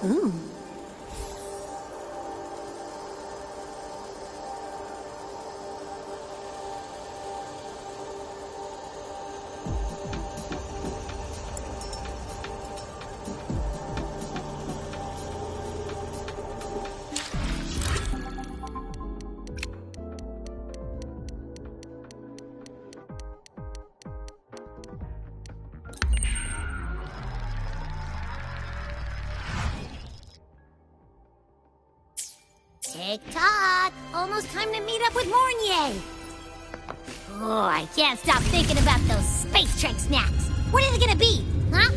Ooh. Tick-tock! Almost time to meet up with Mornier! Oh, I can't stop thinking about those Space Trek snacks! What is it gonna be, huh?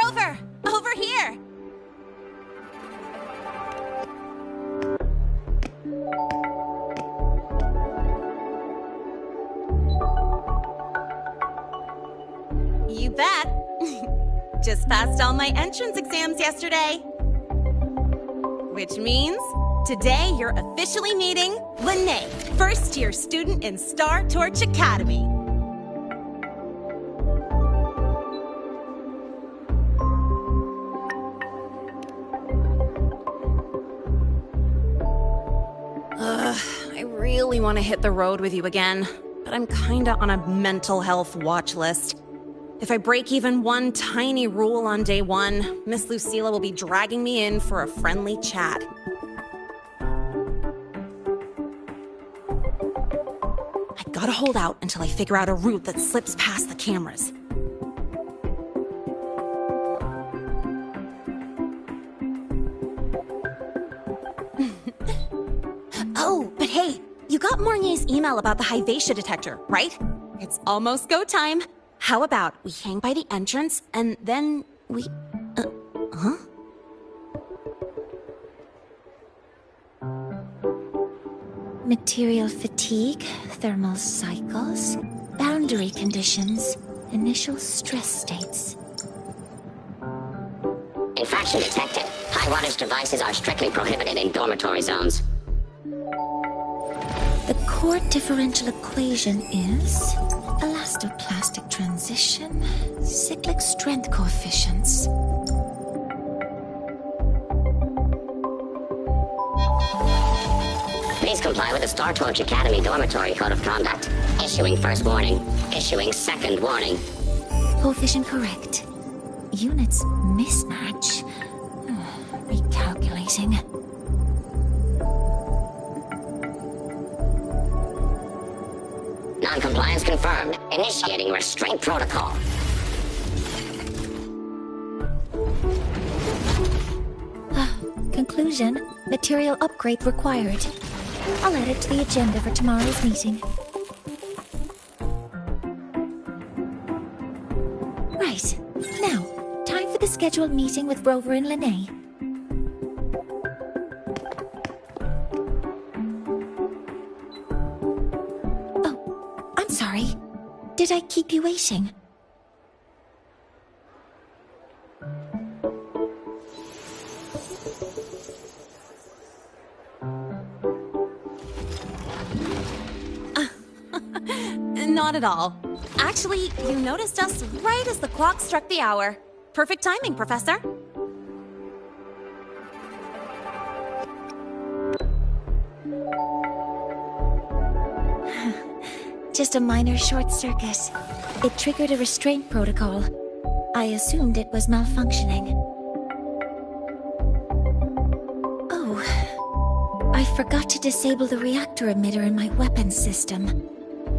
Rover! Over here! You bet. Just passed all my entrance exams yesterday. Which means today you're officially meeting Lene, first-year student in Star Torch Academy. I really want to hit the road with you again, but I'm kinda on a mental health watch list. If I break even one tiny rule on day one, Miss Lucila will be dragging me in for a friendly chat. I gotta hold out until I figure out a route that slips past the cameras. Oh, but hey, you got Mornier's email about the Hyvatia detector, right? It's almost go time. How about we hang by the entrance and then we... huh? Material fatigue, thermal cycles, boundary conditions, initial stress states. Infraction detected. High wattage devices are strictly prohibited in dormitory zones. The core differential equation is elastoplastic transition, cyclic strength coefficients. Please comply with the Star Torch Academy Dormitory Code of Conduct. Issuing first warning. Issuing second warning. Coefficient correct. Units mismatch. Recalculating. Non-compliance confirmed. Initiating restraint protocol. Conclusion, material upgrade required. I'll add it to the agenda for tomorrow's meeting. Right. Now, time for the scheduled meeting with Rover and Lene. Oh, I'm sorry. Did I keep you waiting? Not at all. Actually, you noticed us right as the clock struck the hour. Perfect timing, Professor. Just a minor short circuit. It triggered a restraint protocol. I assumed it was malfunctioning. Oh, I forgot to disable the reactor emitter in my weapons system.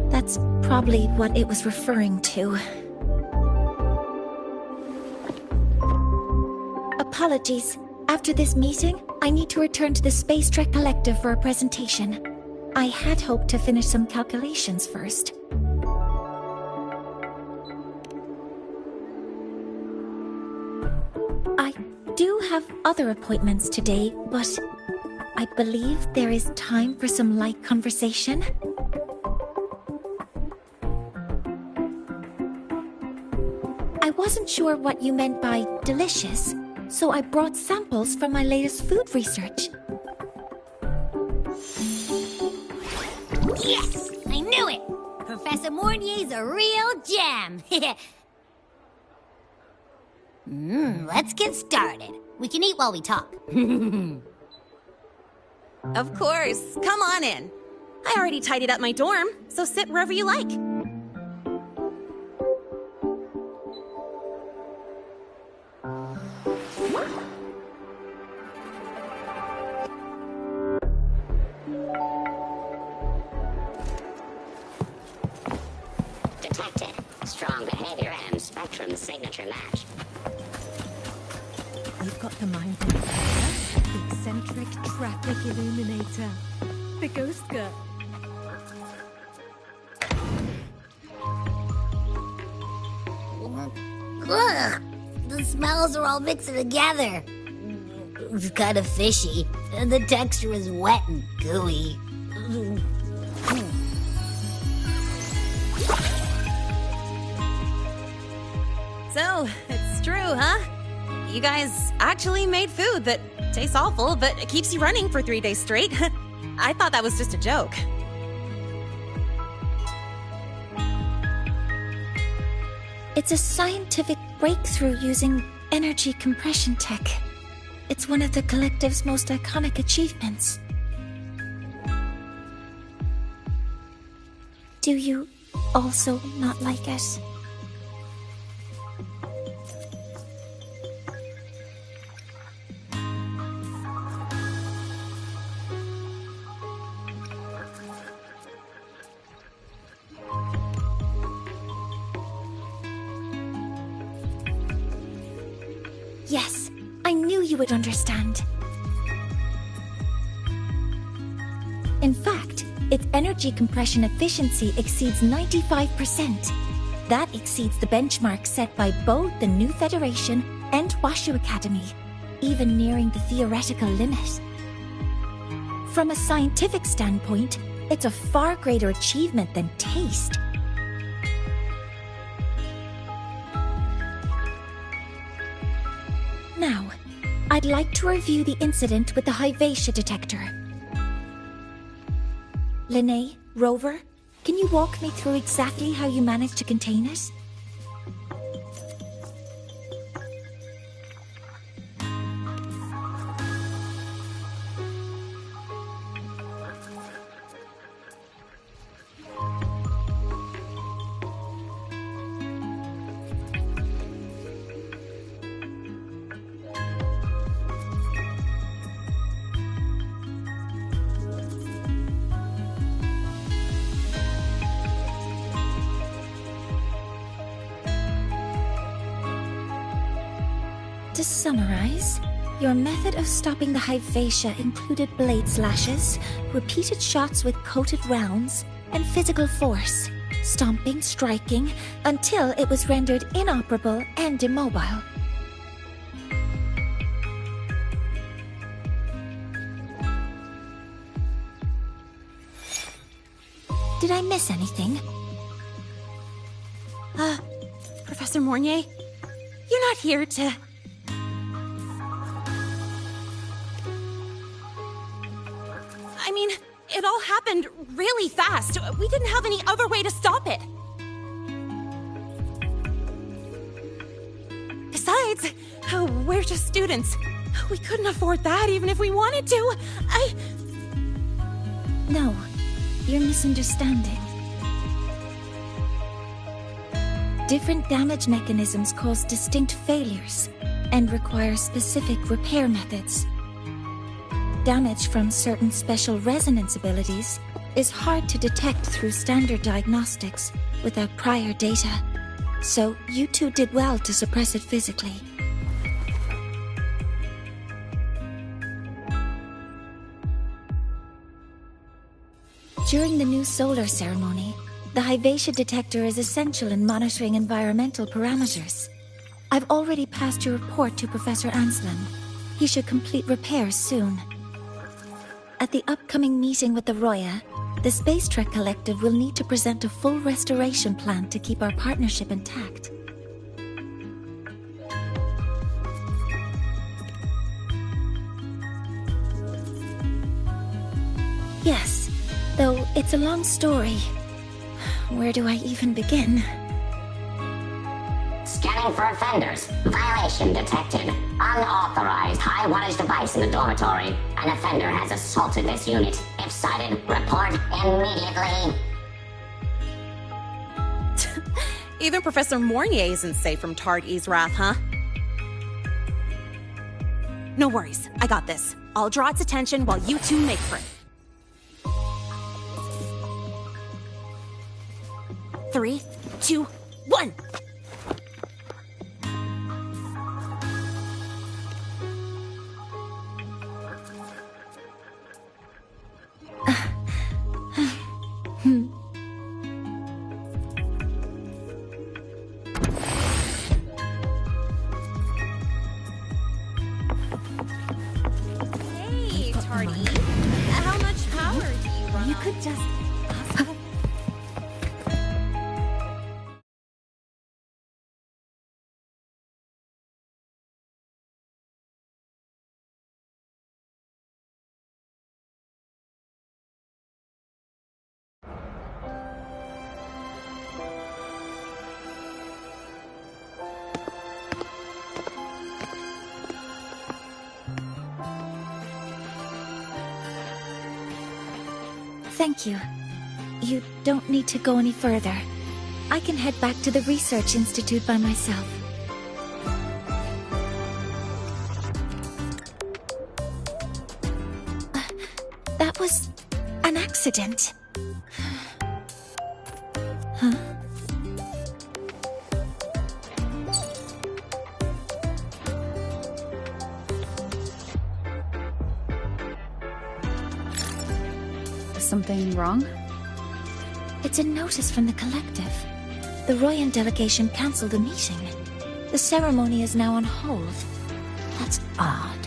That's probably what it was referring to. Apologies. After this meeting, I need to return to the Space Trek Collective for a presentation. I had hoped to finish some calculations first. I do have other appointments today, but I believe there is time for some light conversation. I wasn't sure what you meant by delicious, so I brought samples from my latest food research. Yes! I knew it! Professor Mornier's a real gem! Let's get started. We can eat while we talk. Of course. Come on in. I already tidied up my dorm, so sit wherever you like. Detected. Strong behavior and spectrum signature match. You've got the mind of the eccentric traffic illuminator. The ghost girl. Ugh! The smells are all mixing together. It's kind of fishy, and the texture is wet and gooey. So, it's true, huh? You guys actually made food that tastes awful, but it keeps you running for 3 days straight. I thought that was just a joke. It's a scientific breakthrough using energy compression tech. It's one of the Collective's most iconic achievements. Do you also not like it? Yes, I knew you would understand. In fact, its energy compression efficiency exceeds 95%. That exceeds the benchmark set by both the New Federation and Washu Academy, even nearing the theoretical limit. From a scientific standpoint, it's a far greater achievement than taste. Now, I'd like to review the incident with the Hyvatia detector. Linnae, Rover, can you walk me through exactly how you managed to contain it? To summarize, your method of stopping the Hyvatia included blade slashes, repeated shots with coated rounds, and physical force, stomping, striking, until it was rendered inoperable and immobile. Did I miss anything? Professor Mornier, you're not here to... I mean, it all happened really fast. We didn't have any other way to stop it. Besides, we're just students. We couldn't afford that even if we wanted to. No, you're misunderstanding. Different damage mechanisms cause distinct failures and require specific repair methods. Damage from certain special resonance abilities is hard to detect through standard diagnostics without prior data, so you two did well to suppress it physically. During the new solar ceremony, the Hyvatia detector is essential in monitoring environmental parameters. I've already passed your report to Professor Anslin. He should complete repairs soon. At the upcoming meeting with the Roya, the Space Trek Collective will need to present a full restoration plan to keep our partnership intact. Yes, though it's a long story. Where do I even begin? Scanning for offenders. Violation detected. Unauthorized high wattage device in the dormitory. An offender has assaulted this unit. If sighted, report immediately. Even Professor Mornier isn't safe from Targ-E's wrath, huh? No worries, I got this. I'll draw its attention while you two make for it. 3, 2, 1! Hey, Tardy. How much power do you run You on? could just... Thank you. You don't need to go any further. I can head back to the Research Institute by myself. That was an accident. Huh? Something wrong? It's a notice from the collective. The Royan delegation cancelled the meeting. The ceremony is now on hold. That's odd.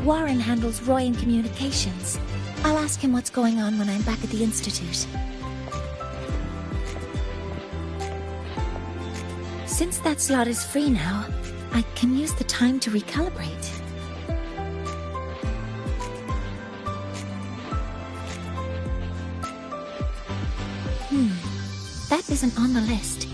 Warren handles Royan communications. I'll ask him what's going on when I'm back at the Institute. Since that slot is free now, I can use the time to recalibrate. That isn't on the list.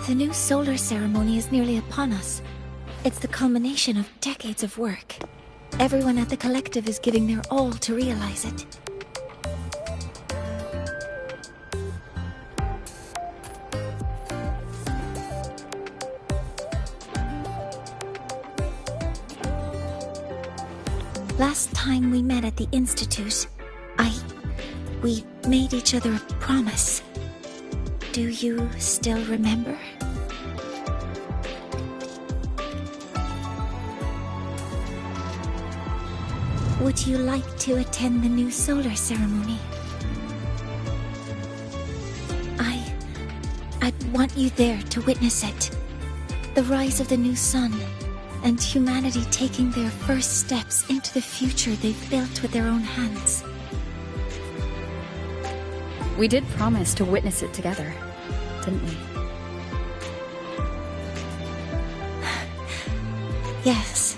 The new solar ceremony is nearly upon us. It's the culmination of decades of work. Everyone at the collective is giving their all to realize it. Last time we met at the Institute, we made each other a promise. Do you still remember? Would you like to attend the new solar ceremony? I'd want you there to witness it. The rise of the new sun, and humanity taking their first steps into the future they've built with their own hands. We did promise to witness it together, didn't we? Yes.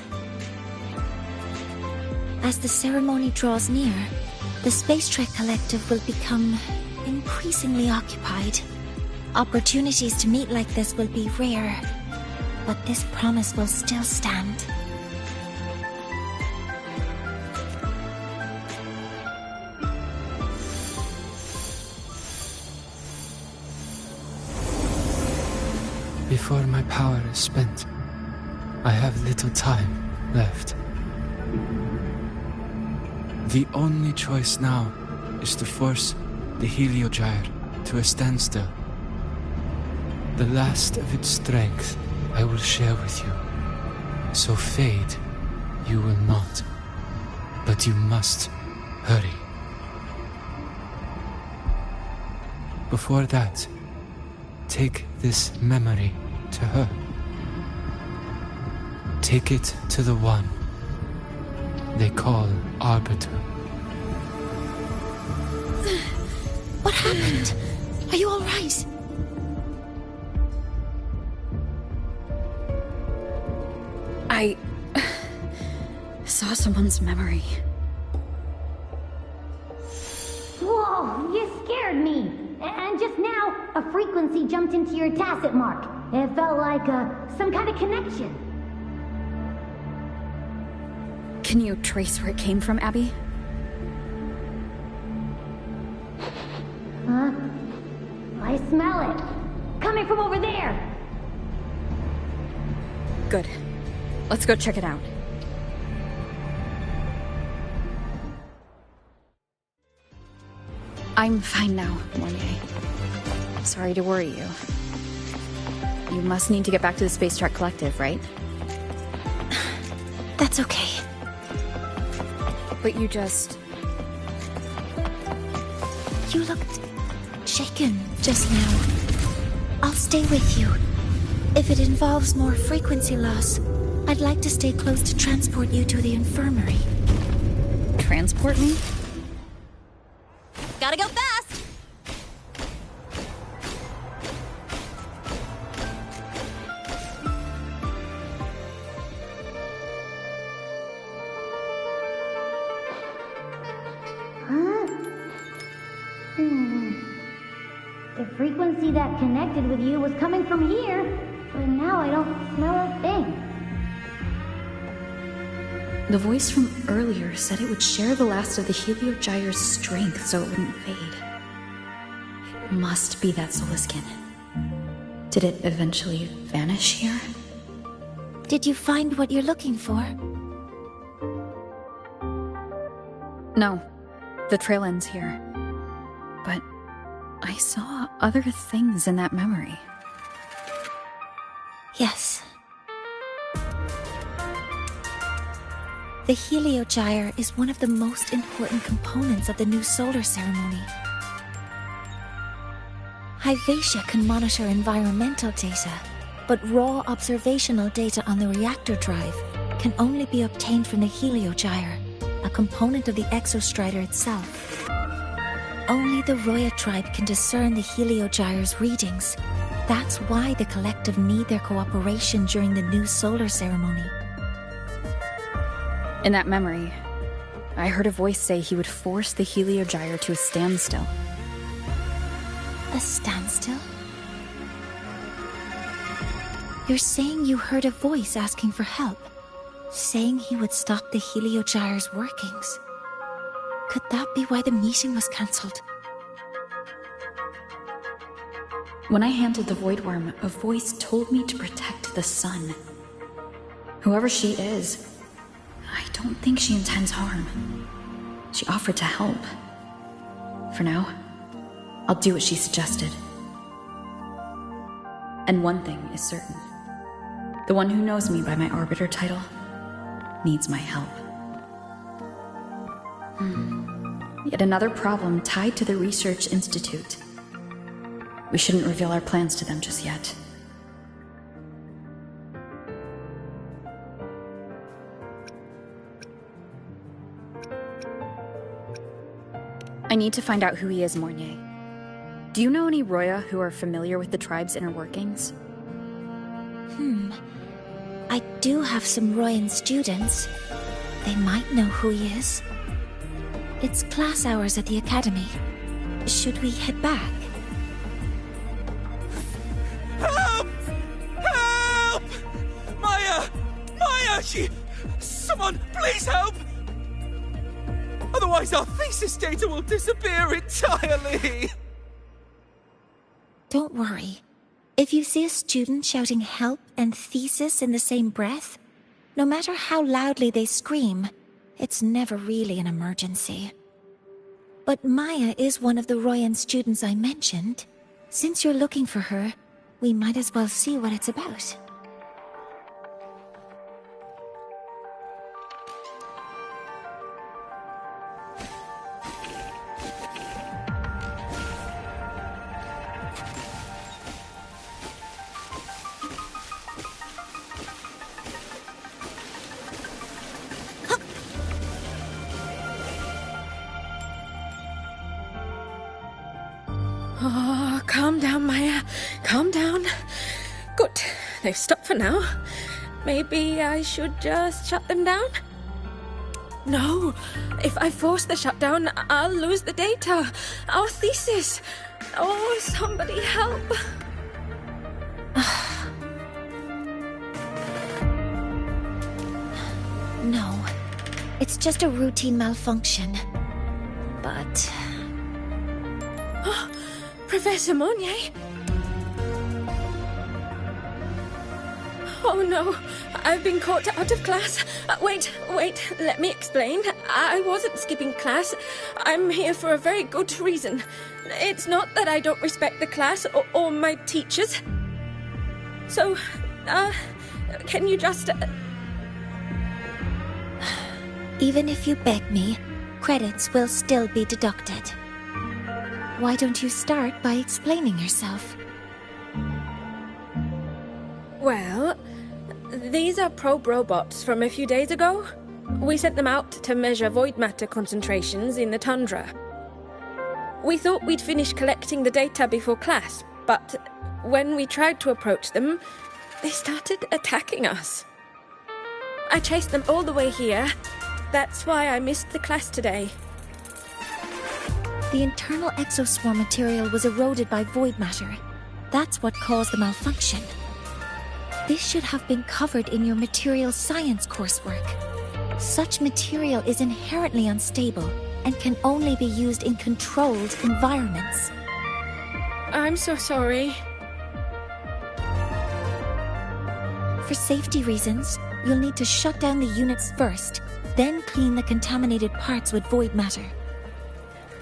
As the ceremony draws near, the Space Trek Collective will become increasingly occupied. Opportunities to meet like this will be rare, but this promise will still stand. Before my power is spent, I have little time. left. The only choice now is to force the Heliogyre to a standstill. The last of its strength I will share with you. So fade, you will not. But you must hurry. Before that, take this memory to her. Take it to the one they call Arbiter. What happened? Are you all right? I saw someone's memory. Whoa, you scared me. And just now, a frequency jumped into your tacit mark. It felt like some kind of connection. Can you trace where it came from, Abby? Huh? I smell it. Coming from over there. Good. Let's go check it out. I'm fine now, Mornier. Sorry to worry you. You must need to get back to the Space Trek Collective, right? That's okay. But you just... You looked shaken just now. I'll stay with you. If it involves more frequency loss, I'd like to stay close to transport you to the infirmary. transport me? Gotta go fast! The frequency that connected with you was coming from here, but now I don't smell a thing. The voice from earlier said it would share the last of the Heliogyre's strength so it wouldn't fade. It must be that Solaskin. Did it eventually vanish here? Did you find what you're looking for? No. The trail ends here. But I saw other things in that memory. Yes. The Heliogyre is one of the most important components of the new solar ceremony. Hyvatia can monitor environmental data, but raw observational data on the reactor drive can only be obtained from the Heliogyre, a component of the exostrider itself. Only the Roya tribe can discern the Heliogyre's readings. That's why the collective need their cooperation during the new solar ceremony. In that memory, I heard a voice say he would force the Heliogyre to a standstill. A standstill? You're saying you heard a voice asking for help, saying he would stop the Heliogyre's workings. Could that be why the meeting was cancelled? When I handled the Void Worm, a voice told me to protect the sun. Whoever she is, I don't think she intends harm. She offered to help. For now, I'll do what she suggested. And one thing is certain. The one who knows me by my Arbiter title needs my help. Yet another problem tied to the Research Institute. We shouldn't reveal our plans to them just yet. I need to find out who he is, Mornier. Do you know any Roya who are familiar with the tribe's inner workings? I do have some Royan students. They might know who he is. It's class hours at the academy. Should we head back? Help! Help! Maya! Maya! Someone, please help! Otherwise our thesis data will disappear entirely! Don't worry. If you see a student shouting help and thesis in the same breath, No matter how loudly they scream, it's never really an emergency. But Maya is one of the Royan students I mentioned. Since you're looking for her, we might as well see what it's about. Oh, calm down, Maya. Calm down. Good. They've stopped for now. Maybe I should just shut them down? No. If I force the shutdown, I'll lose the data. Our thesis. Oh, somebody help. No. It's just a routine malfunction. But... Professor Monnier? Oh no, I've been caught out of class. Wait, let me explain. I wasn't skipping class. I'm here for a very good reason. It's not that I don't respect the class or my teachers. So, can you just... Even if you beg me, credits will still be deducted. Why don't you start by explaining yourself? Well, these are probe robots from a few days ago. We sent them out to measure void matter concentrations in the tundra. We thought we'd finish collecting the data before class, but when we tried to approach them, they started attacking us. I chased them all the way here. That's why I missed the class today. The internal exoswarm material was eroded by void matter. That's what caused the malfunction. This should have been covered in your material science coursework. Such material is inherently unstable and can only be used in controlled environments. I'm so sorry. For safety reasons, you'll need to shut down the units first, then clean the contaminated parts with void matter.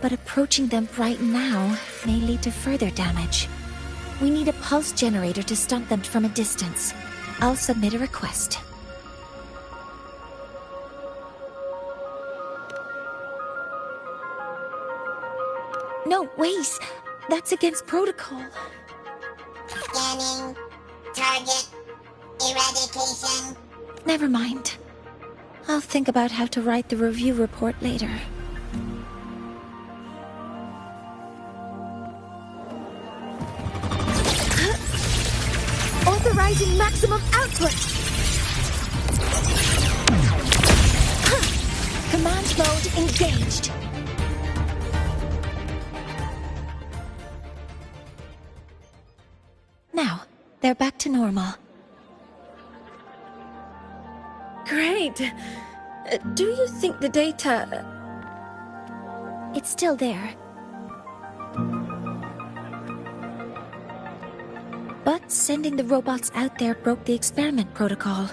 But approaching them right now may lead to further damage. We need a pulse generator to stop them from a distance. I'll submit a request. No, wait! That's against protocol. Scanning. Target. Eradication. Never mind. I'll think about how to write the review report later. Authorizing maximum output! Command mode engaged. Now, they're back to normal. Great! Do you think the data... It's still there. But sending the robots out there broke the experiment protocol.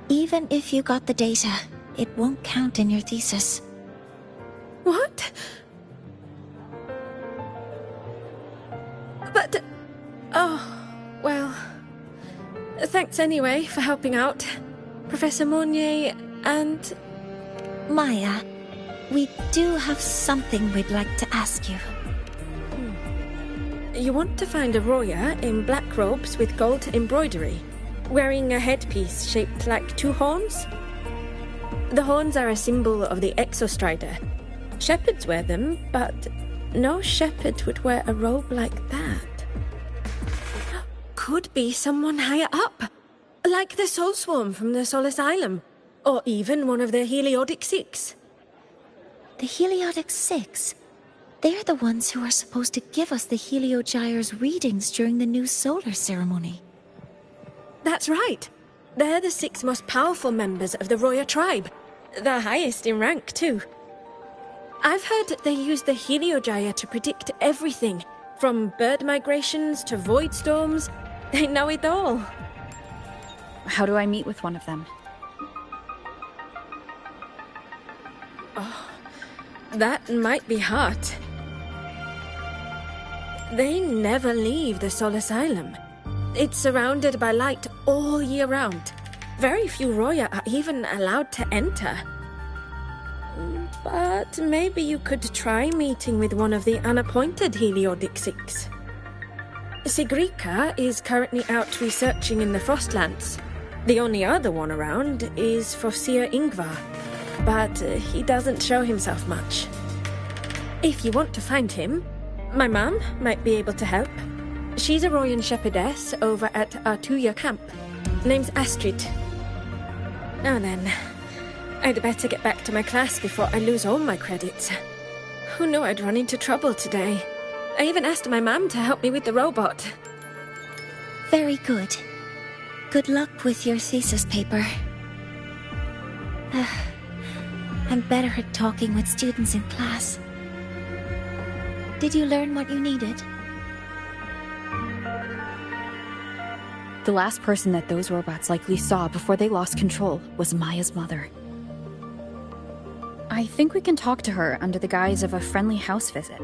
Even if you got the data, it won't count in your thesis. What? But... Oh, well... Thanks anyway for helping out, Professor Monnier and... Maya, we do have something we'd like to ask you. You want to find a Roya in black robes with gold embroidery, wearing a headpiece shaped like two horns? The horns are a symbol of the Exostrider. Shepherds wear them, but no shepherd would wear a robe like that. Could be someone higher up, like the Soul Swarm from the Sol Asylum, or even one of the Heliodic Six. The Heliodic Six? They're the ones who are supposed to give us the Heliogyre's readings during the new solar ceremony. That's right. They're the 6 most powerful members of the Roya tribe. The highest in rank, too. I've heard they use the Heliogyre to predict everything, from bird migrations to void storms. They know it all. How do I meet with one of them? That might be hard. They never leave the Sol Asylum. It's surrounded by light all year round. Very few Roya are even allowed to enter. But maybe you could try meeting with one of the unappointed Heliodixics. Sigrika is currently out researching in the Frostlands. The only other one around is Fosir Ingvar, but he doesn't show himself much. If you want to find him, my mum might be able to help. She's a Royan shepherdess over at Artuya camp. Name's Astrid. Now then, I'd better get back to my class before I lose all my credits. Who knew I'd run into trouble today? I even asked my mum to help me with the robot. Very good. Good luck with your thesis paper. I'm better at talking with students in class. Did you learn what you needed? The last person that those robots likely saw before they lost control was Maya's mother. I think we can talk to her under the guise of a friendly house visit.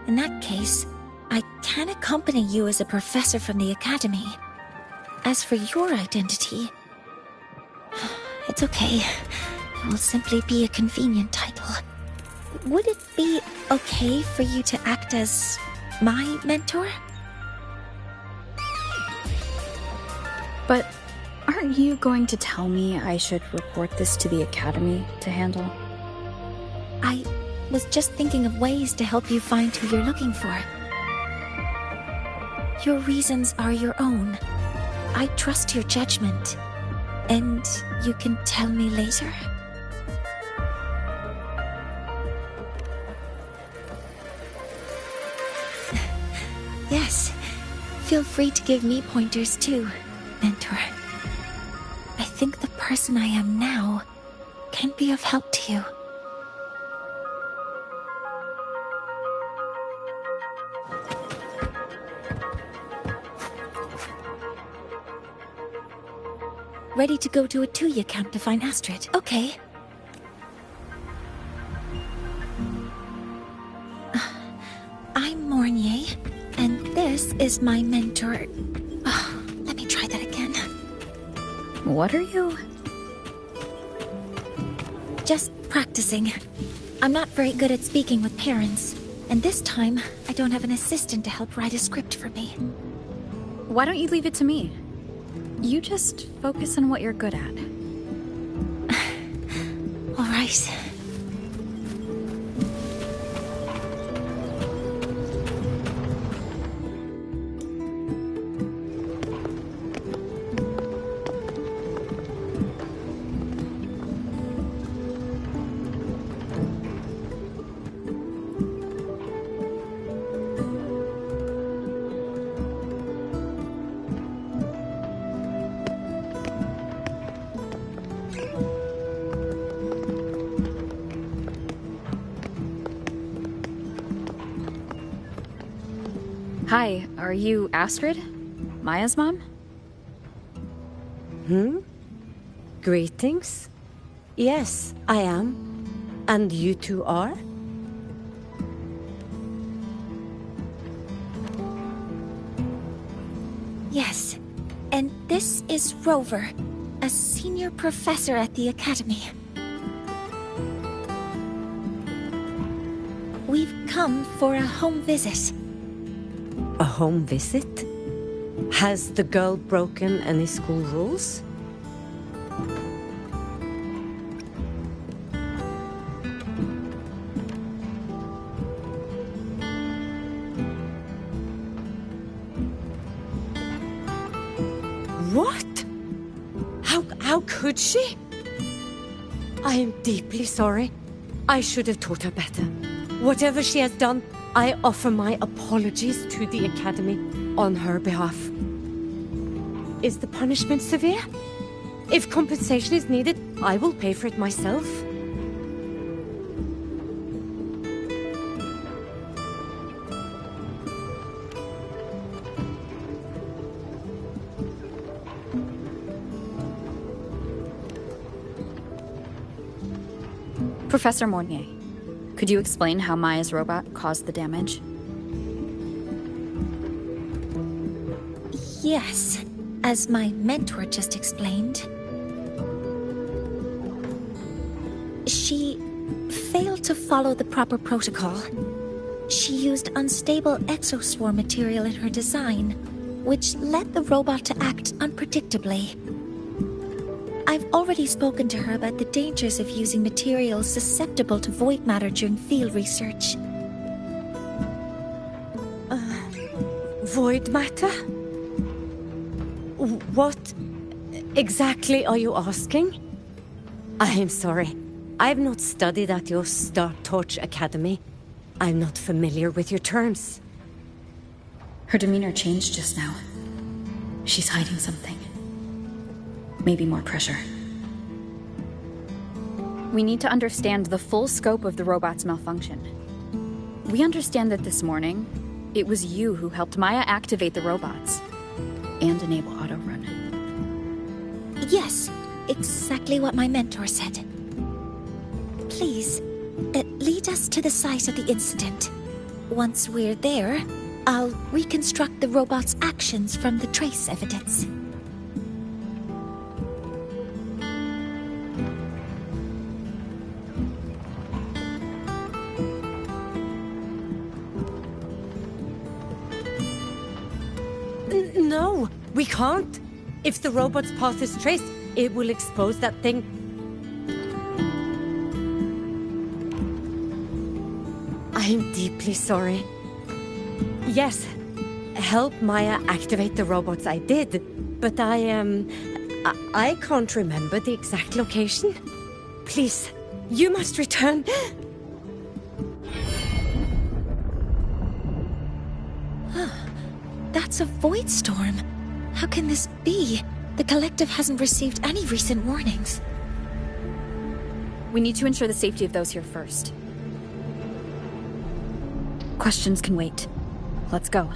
In that case, I can accompany you as a professor from the academy. As for your identity, it's okay. It will simply be a convenient title. Would it be okay for you to act as my mentor? But aren't you going to tell me I should report this to the academy to handle? I was just thinking of ways to help you find who you're looking for. Your reasons are your own. I trust your judgment. And you can tell me later. Yes. Feel free to give me pointers too, mentor. I think the person I am now can be of help to you. Ready to go to a Tuya camp to find Astrid? Okay. I'm Mornier, and this is my mentor. Let me try that again. What are you? Just practicing. I'm not very good at speaking with parents, and this time I don't have an assistant to help write a script for me. Why don't you leave it to me? You just focus on what you're good at. All right. Hi, are you Astrid? Maya's mom? Greetings. Yes, I am. And you two are? Yes. And this is Rover, a senior professor at the academy. We've come for a home visit. A home visit? Has the girl broken any school rules? What? How could she? I am deeply sorry. I should have taught her better. Whatever she has done, I offer my apologies to the Academy on her behalf. Is the punishment severe? If compensation is needed, I will pay for it myself. Professor Mornier, could you explain how Maya's robot caused the damage? Yes, as my mentor just explained. She failed to follow the proper protocol. She used unstable exoswarm material in her design, which led the robot to act unpredictably. I've already spoken to her about the dangers of using materials susceptible to void matter during field research. Void matter? What exactly are you asking? I am sorry. I have not studied at your Star Torch Academy. I'm not familiar with your terms. Her demeanor changed just now. She's hiding something. Maybe more pressure. We need to understand the full scope of the robot's malfunction. We understand that this morning, it was you who helped Maya activate the robots and enable auto-run. Yes, exactly what my mentor said. Please, lead us to the site of the incident. Once we're there, I'll reconstruct the robot's actions from the trace evidence. No, we can't. If the robot's path is traced, it will expose that thing. I am deeply sorry. Yes, help Maya activate the robots I did, but I can't remember the exact location. Please, you must return. That's a void storm. How can this be? The collective hasn't received any recent warnings. We need to ensure the safety of those here first. Questions can wait. Let's go.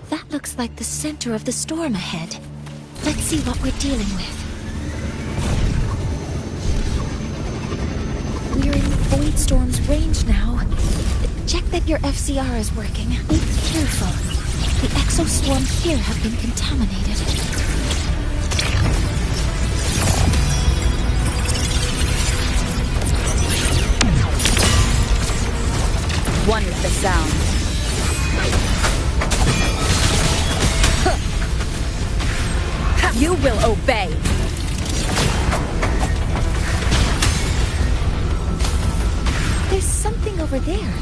That looks like the center of the storm ahead. Let's see what we're dealing with. We're in Void Storm's range now. Check that your FCR is working. Be careful. The exoswarms here have been contaminated. One with the sound. You will obey. There's something over there.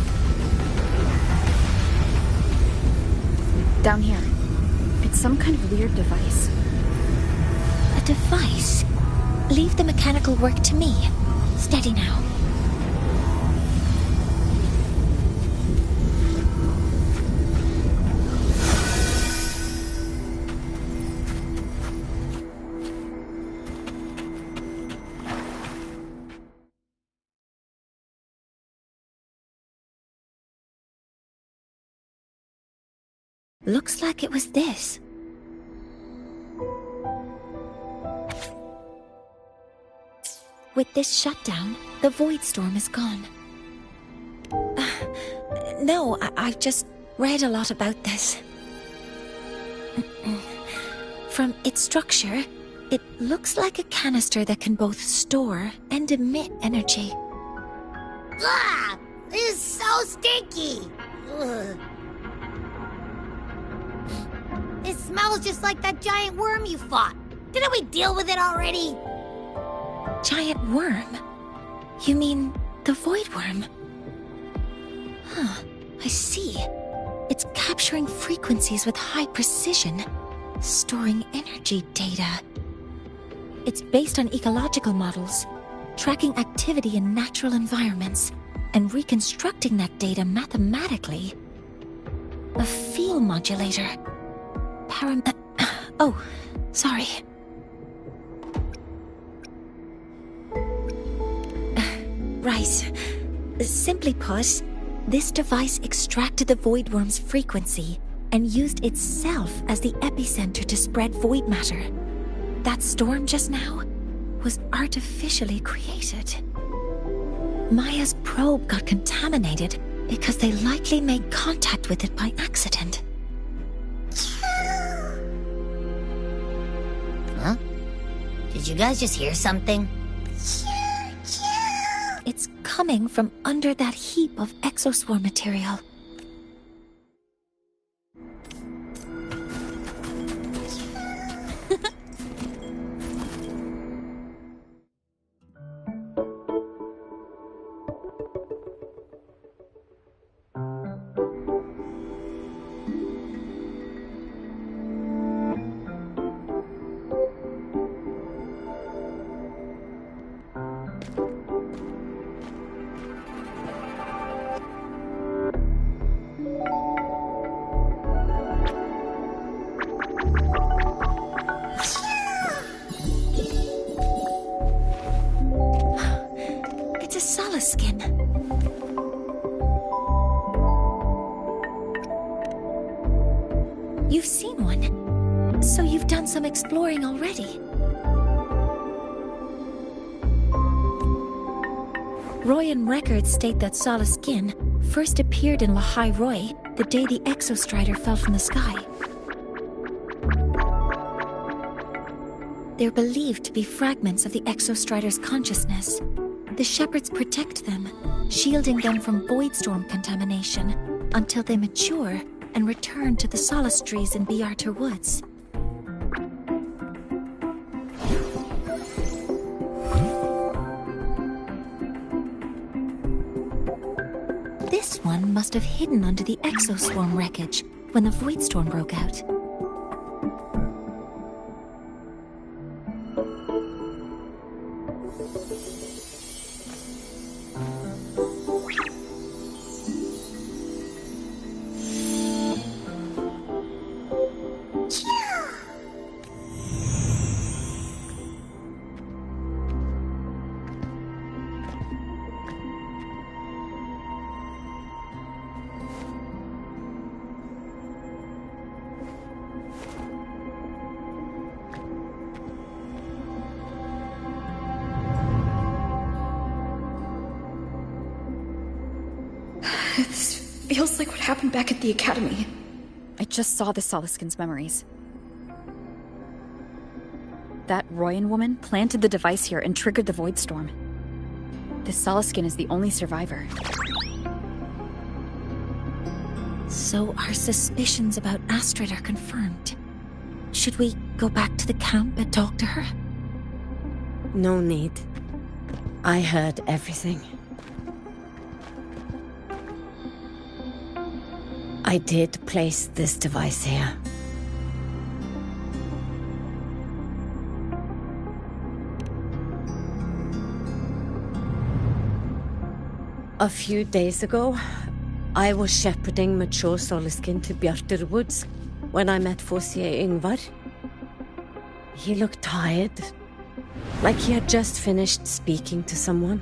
Down here. It's some kind of weird device. A device? Leave the mechanical work to me. Steady now. Looks like it was this. With this shutdown, the Void Storm is gone. No, I've just read a lot about this. From its structure, it looks like a canister that can both store and emit energy. Ugh! This is so stinky! Ugh. It smells just like that giant worm you fought. Didn't we deal with it already? Giant worm? You mean the Void Worm? Huh, I see. It's capturing frequencies with high precision, storing energy data. It's based on ecological models, tracking activity in natural environments, and reconstructing that data mathematically. A field modulator. Oh, sorry. Right. Simply put, This device extracted the void worm's frequency and used itself as the epicenter to spread void matter. That storm just now was artificially created. Maya's probe got contaminated because they likely made contact with it by accident. Huh? Did you guys just hear something? It's coming from under that heap of exoswarm material. Skin. You've seen one, so you've done some exploring already. Royan records state that Skin first appeared in Lahai Roy the day the Exostrider fell from the sky. They're believed to be fragments of the Exostrider's consciousness. The shepherds protect them, shielding them from voidstorm contamination until they mature and return to the solace trees in Biarter Woods. This one must have hidden under the exoswarm wreckage when the voidstorm broke out. This feels like what happened back at the academy. I just saw the Solaskin's memories. That Royan woman planted the device here and triggered the void storm. This Solaskin is the only survivor. So our suspicions about Astrid are confirmed. Should we go back to the camp and talk to her? No need. I heard everything. I did place this device here. A few days ago, I was shepherding mature Solaskin to Bjarter Woods when I met Fossier Yngvar. He looked tired, like he had just finished speaking to someone.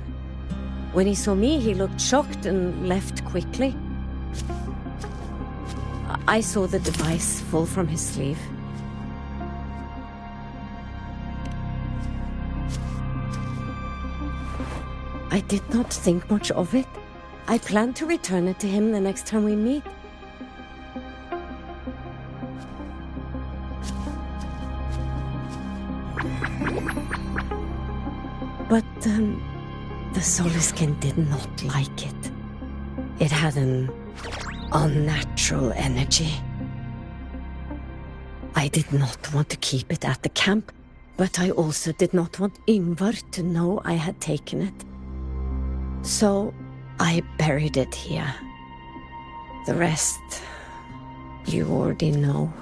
When he saw me, he looked shocked and left quickly. I saw the device fall from his sleeve. I did not think much of it. I plan to return it to him the next time we meet. But, the Solaskin did not like it. It had an unnatural energy. I did not want to keep it at the camp, but I also did not want Yngvar to know I had taken it. So I buried it here. The rest, you already know.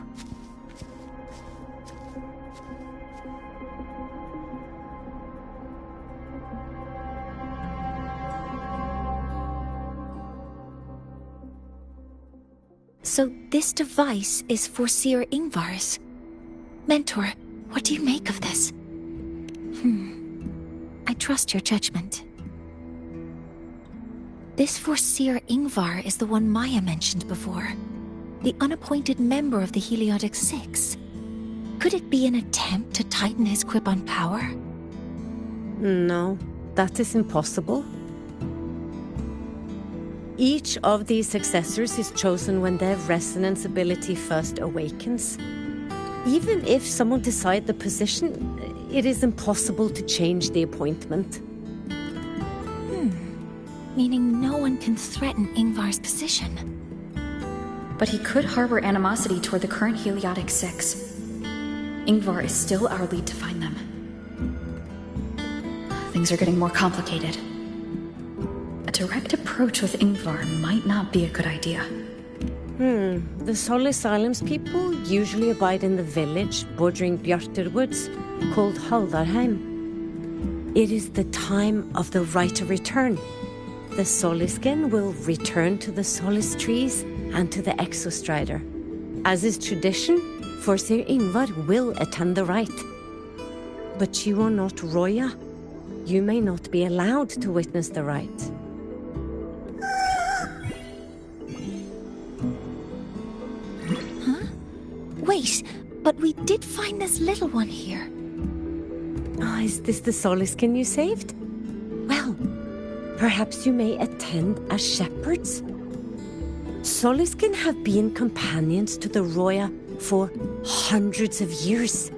So this device is Foreseer Yngvar's. Mentor, what do you make of this? I trust your judgment. This Foreseer Ingvar is the one Maya mentioned before. The unappointed member of the Heliotic Six. Could it be an attempt to tighten his grip on power? No, that is impossible. Each of these successors is chosen when their resonance ability first awakens. Even if someone decides the position, it is impossible to change the appointment. Meaning no one can threaten Ingvar's position. But he could harbor animosity toward the current Heliotic Six. Ingvar is still our lead to find them. Things are getting more complicated. A direct approach with Ingvar might not be a good idea. The Solace Islands people usually abide in the village bordering Bjartur Woods, called Haldarheim. It is the time of the right of return. The Soliskin will return to the Solace trees and to the Exostrider. As is tradition, Foreseer Ingvar will attend the rite. But you are not Roya. You may not be allowed to witness the rite. Wait, but we did find this little one here. Is this the Soliskin you saved? Well, perhaps you may attend as shepherds? Soliskin have been companions to the Roya for hundreds of years.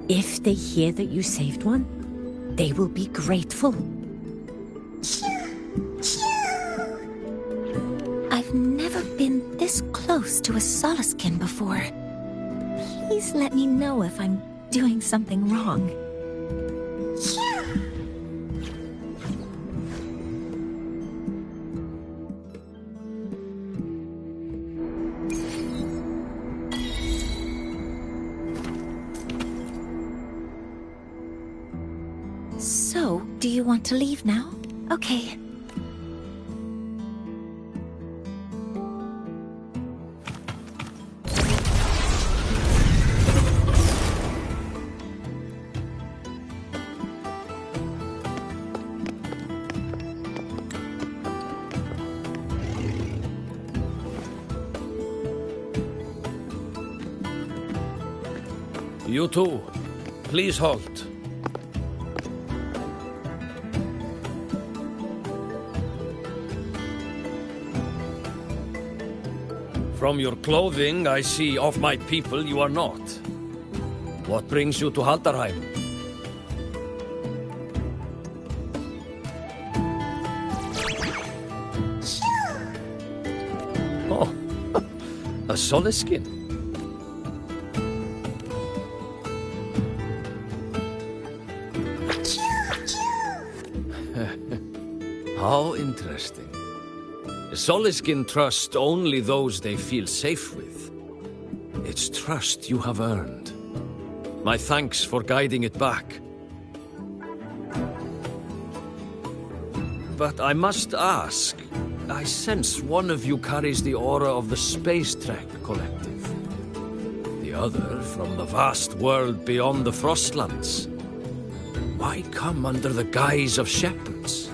If they hear that you saved one, they will be grateful. I've never been this close to a Soliskin before. Please let me know if I'm doing something wrong. So, do you want to leave now? Okay. You two, please halt. From your clothing, I see of my people you are not. What brings you to Haldarheim? Oh, a Soliskin. How interesting. Soliskin trust only those they feel safe with. It's trust you have earned. My thanks for guiding it back. But I must ask, I sense one of you carries the aura of the Space Trek Collective. The other from the vast world beyond the Frostlands. Why come under the guise of shepherds?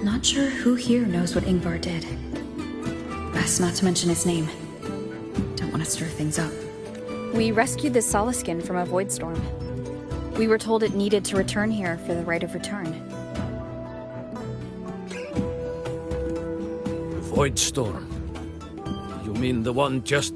Not sure who here knows what Ingvar did. Best not to mention his name. Don't want to stir things up. We rescued the Soliskin from a void storm. We were told it needed to return here for the rite of return. Void storm? You mean the one just...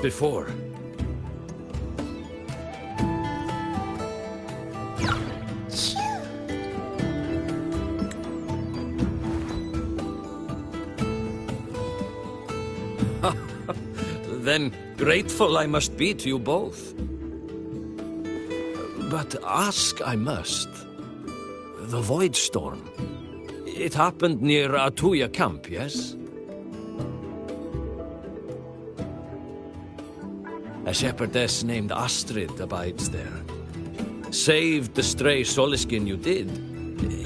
before. Then grateful I must be to you both. But ask I must. The Void Storm. It happened near Atuya camp, yes? A shepherdess named Astrid abides there. Saved the stray Soliskin you did,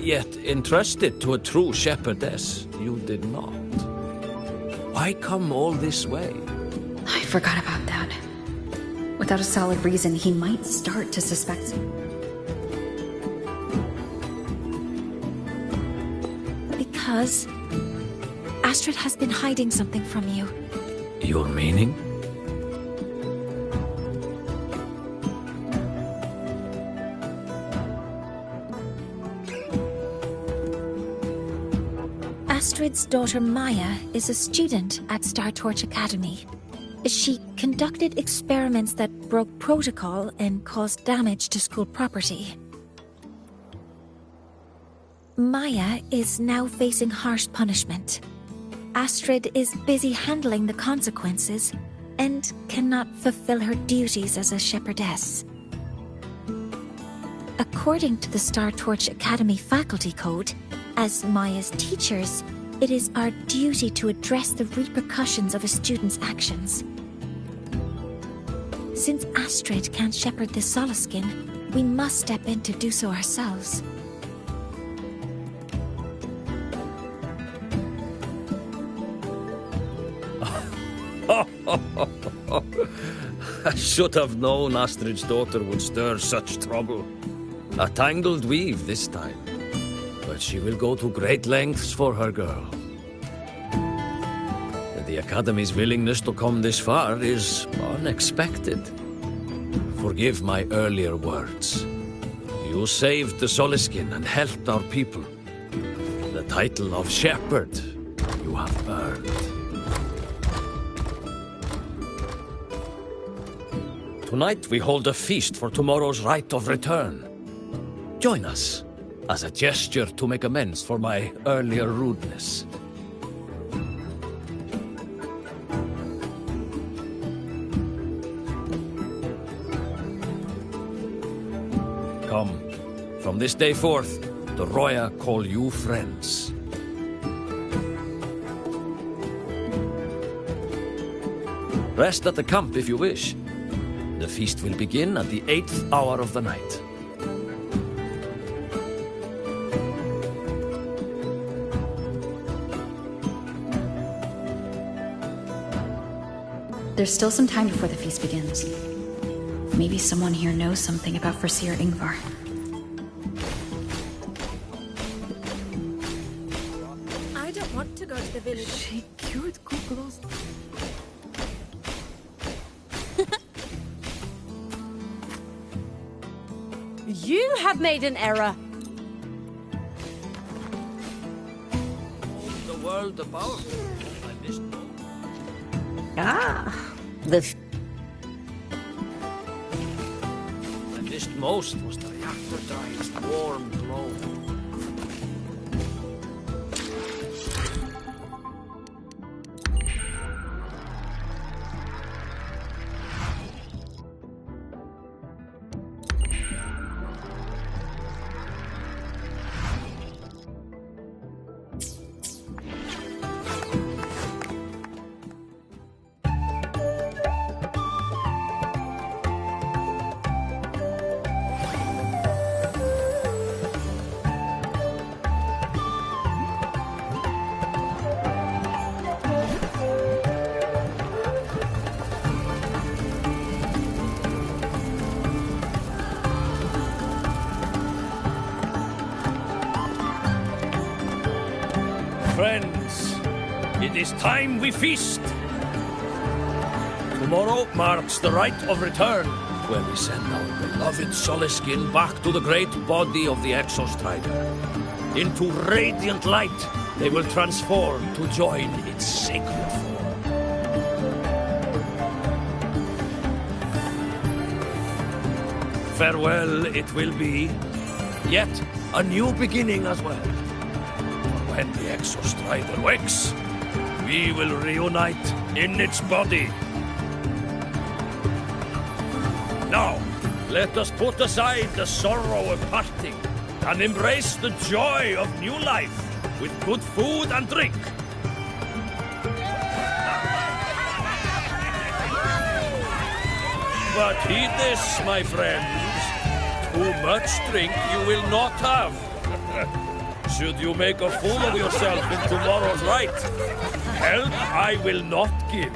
yet entrusted to a true shepherdess you did not. Why come all this way? I forgot about that. Without a solid reason, he might start to suspect. Because Astrid has been hiding something from you. Your meaning? Astrid's daughter Maya is a student at Star Torch Academy. She conducted experiments that broke protocol and caused damage to school property. Maya is now facing harsh punishment. Astrid is busy handling the consequences and cannot fulfill her duties as a shepherdess. According to the Star Torch Academy faculty code, as Maya's teachers, it is our duty to address the repercussions of a student's actions. Since Astrid can't shepherd the Soliskin, we must step in to do so ourselves. I should have known Astrid's daughter would stir such trouble. A tangled weave this time. But she will go to great lengths for her girl. The Academy's willingness to come this far is unexpected. Forgive my earlier words. You saved the Soliskin and helped our people. The title of Shepherd you have earned. Tonight we hold a feast for tomorrow's rite of return. Join us, as a gesture to make amends for my earlier rudeness. Come, from this day forth, the Roya call you friends. Rest at the camp if you wish. The feast will begin at the 8th hour of the night. There's still some time before the feast begins. Maybe someone here knows something about Foreseer Ingvar. I don't want to go to the village. She cured Kuklos. You have made an error. The world about I missed both. The I missed most was the reactor drive's warm glow. Friends, it is time we feast. Tomorrow marks the rite of return, where we send our beloved Soliskin back to the great body of the Exostrider. Into radiant light, they will transform to join its sacred form. farewell it will be, yet a new beginning as well. For when the Exostrider wakes, we will reunite in its body. Now, let us put aside the sorrow of parting and embrace the joy of new life with good food and drink. But heed this, my friends. Too much drink you will not have. Should you make a fool of yourself in tomorrow's light, help I will not give.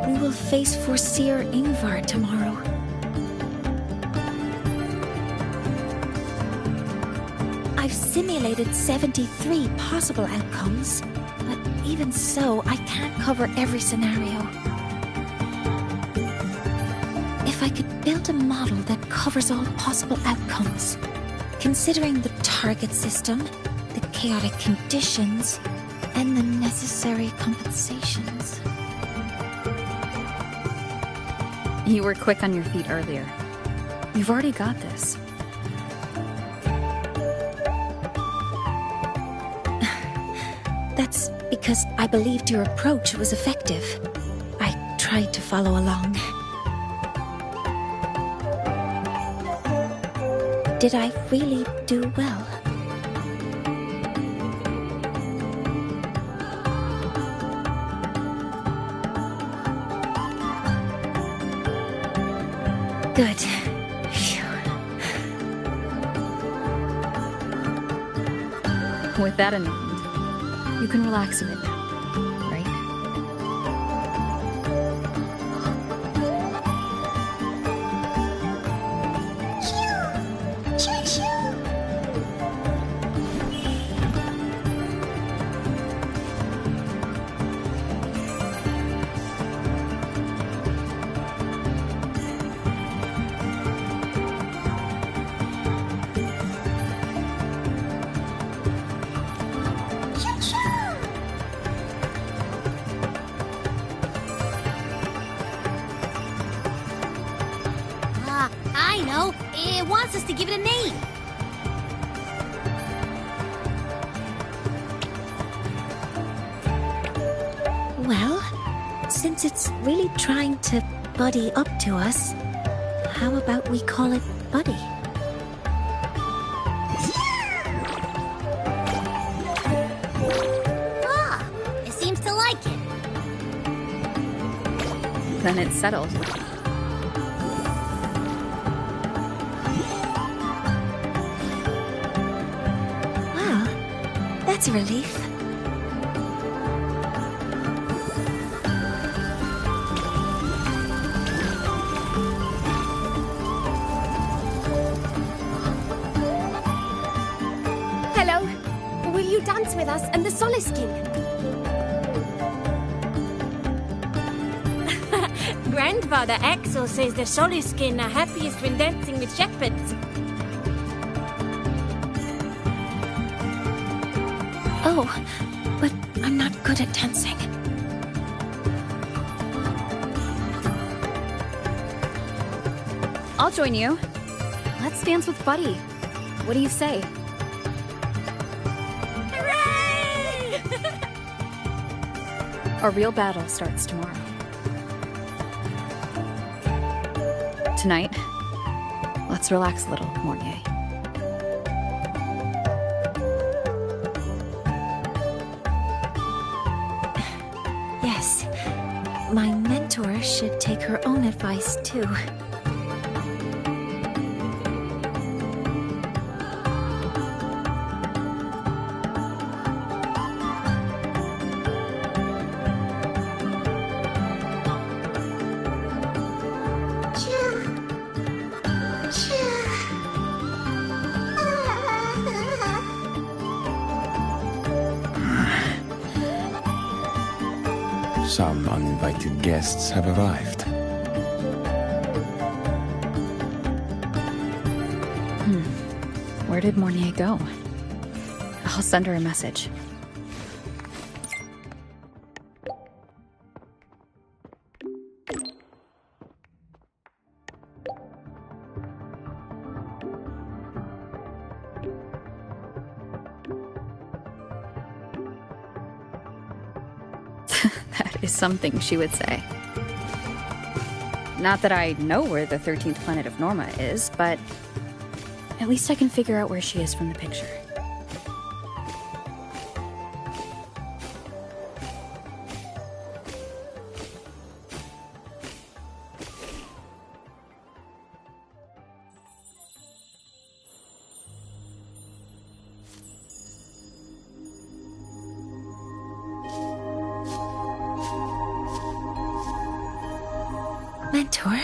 We will face Forseer Ingvar tomorrow. I've simulated 73 possible outcomes, but even so, I can't cover every scenario. If I could build a model that covers all possible outcomes, considering the target system, the chaotic conditions, and the necessary compensations. You were quick on your feet earlier. You've already got this. That's because I believed your approach was effective. I tried to follow along. Did I really do well? Good. Phew. With that in mind, you can relax a bit now, right? I know. It wants us to give it a name. Well, since it's really trying to buddy up to us, how about we call it Buddy? Ah, it seems to like it. Then it's settled. Well, that's a relief. Hello. Will you dance with us and the Solace King? Grandfather Axel says the Solace King are happiest when dancing with shepherds. Oh, but I'm not good at dancing. I'll join you. Let's dance with Buddy. What do you say? Hooray! Our real battle starts tomorrow. Tonight, let's relax a little, Mornier. Yes, my mentor should take her own advice too. Some uninvited guests have arrived. Where did Mornier go? I'll send her a message. That is something she would say. Not that I know where the 13th planet of Norma is, but at least I can figure out where she is from the picture. Mentor?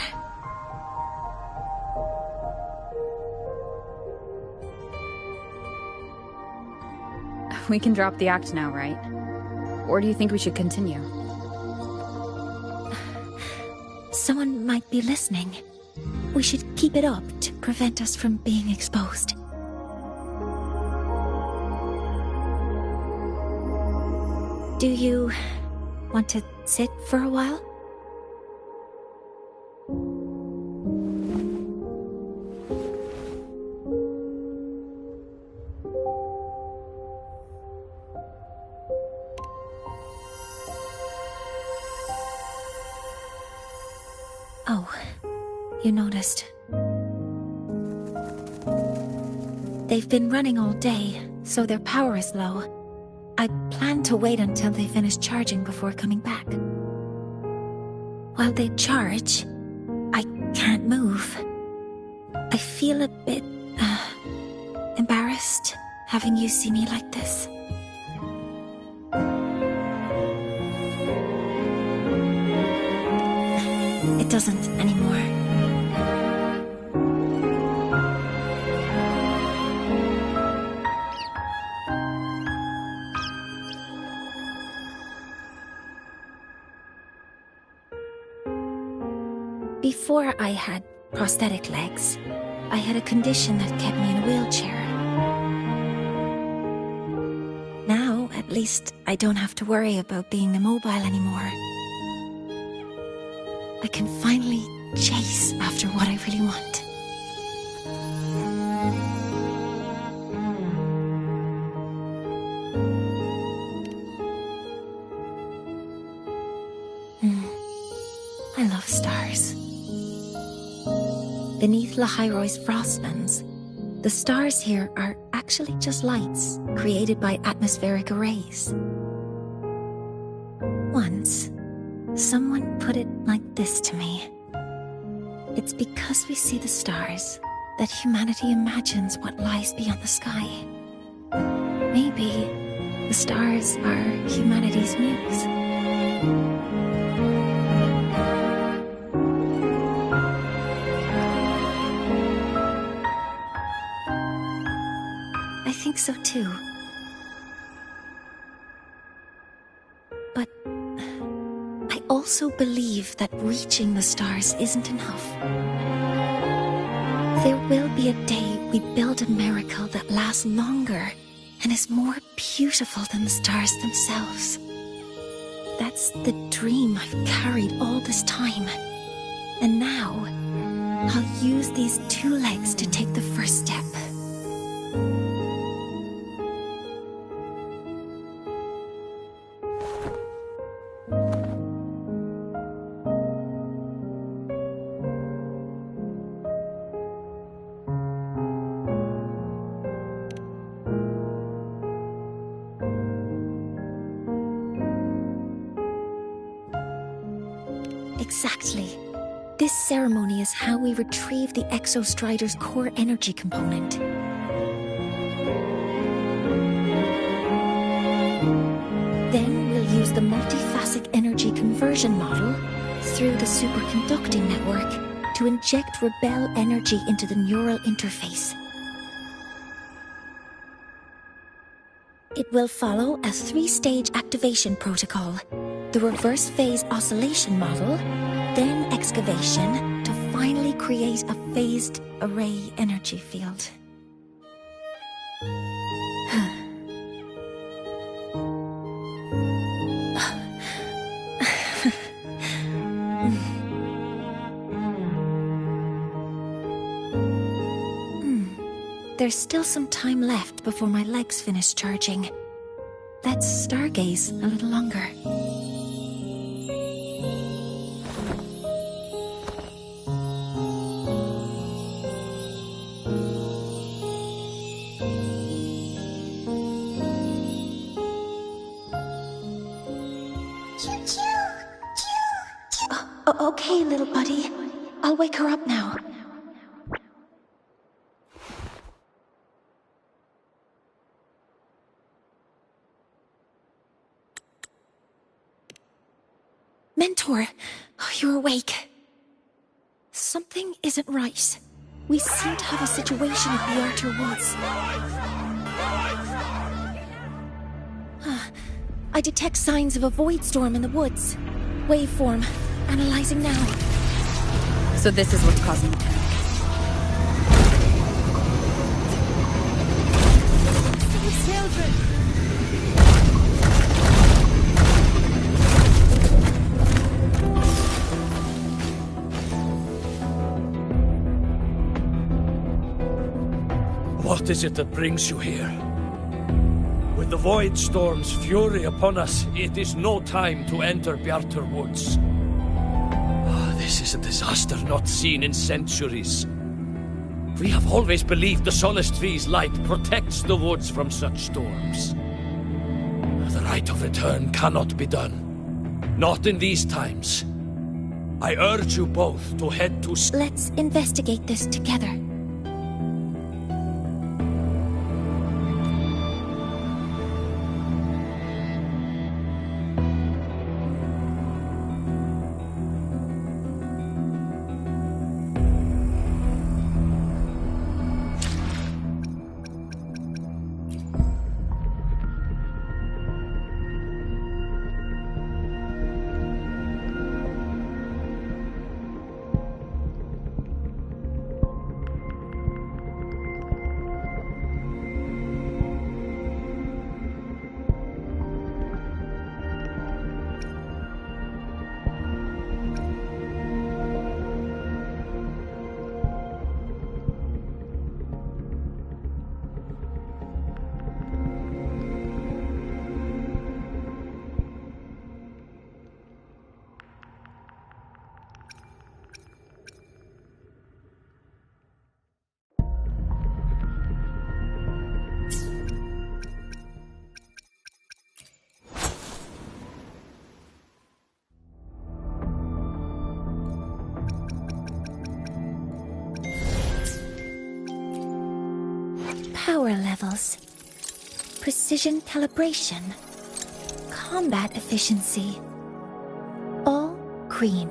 We can drop the act now, right? Or do you think we should continue? Someone might be listening. We should keep it up to prevent us from being exposed. Do you want to sit for a while? Oh, you noticed. They've been running all day, so their power is low. I plan to wait until they finish charging before coming back. While they charge, I can't move. I feel a bit, embarrassed having you see me like this. It doesn't anymore. Before I had prosthetic legs, I had a condition that kept me in a wheelchair. Now, at least, I don't have to worry about being immobile anymore. I can finally chase after what I really want. I love stars. Beneath Lahairoy's frostlands, the stars here are actually just lights created by atmospheric arrays. Once, someone put it like this to me. It's because we see the stars that humanity imagines what lies beyond the sky. Maybe the stars are humanity's muse. I think so too. But I also believe that reaching the stars isn't enough. There will be a day we build a miracle that lasts longer and is more beautiful than the stars themselves. That's the dream I've carried all this time. And now, I'll use these two legs to take the first step. Exactly. This ceremony is how we retrieve the Exostrider's core energy component. Then we'll use the multiphasic energy conversion model through the superconducting network to inject rebel energy into the neural interface. It will follow a 3-stage activation protocol. the reverse phase oscillation model, then excavation, to finally create a phased array energy field. There's still some time left before my legs finish charging. Let's stargaze a little longer. Okay, little buddy. I'll wake her up now. Mentor, you're awake. Something isn't right. We seem to have a situation at the Archer Woods. I detect signs of a void storm in the woods. Waveform. Analyzing now. So this is what's causing the panic. What is it that brings you here? With the Void Storm's fury upon us, it is no time to enter Bjartur Woods. This is a disaster not seen in centuries. We have always believed the Solace Tree's light protects the woods from such storms. The rite of return cannot be done. Not in these times. I urge you both to head to... Let's investigate this together. Power levels, precision calibration, combat efficiency, all green.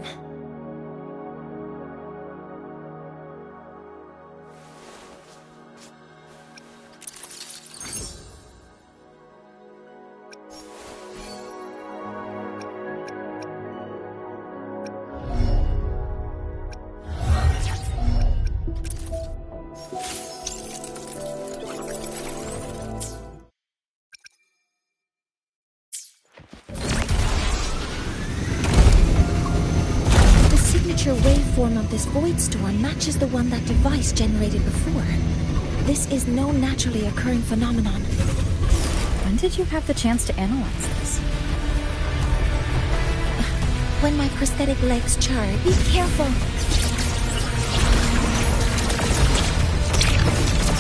Waveform of this void storm matches the one that device generated before. This is no naturally occurring phenomenon. When did you have the chance to analyze this? When my prosthetic legs charge. Be careful!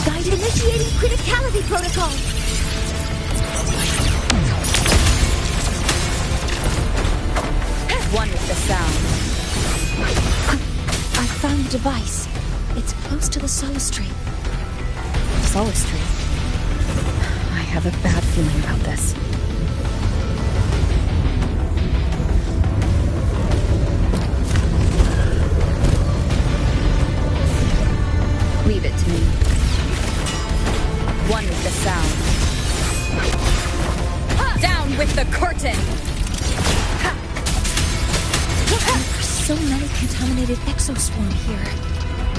Guided initiating criticality protocol! One with the sound. I found the device. It's close to the Solace Tree. Solace Tree? I have a bad feeling about this. Leave it to me. One with the sound. Down with the curtain! Ha! There are so many contaminated exoswarm here.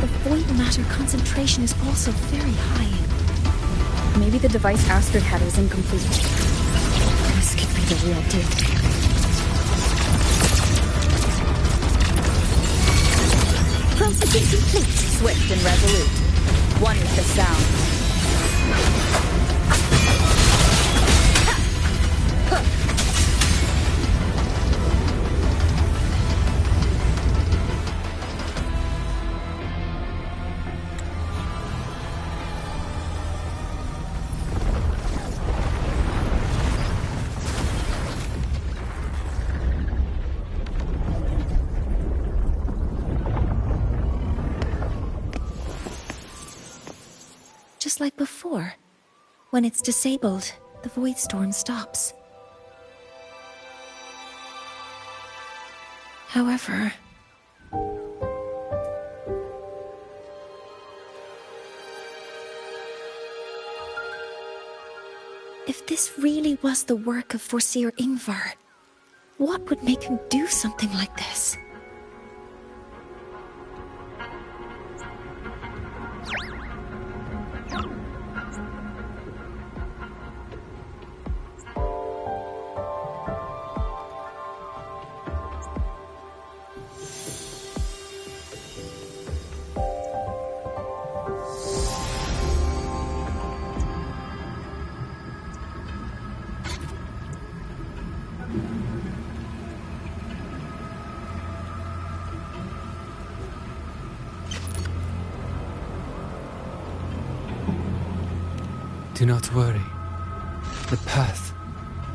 The void matter concentration is also very high. Maybe the device Astrid had was incomplete. This could be the real deal. Processing complete. Swift and resolute. One with the sound. Just like before. When it's disabled, the void storm stops. However... if this really was the work of Foreseer Ingvar, what would make him do something like this? Do not worry. The path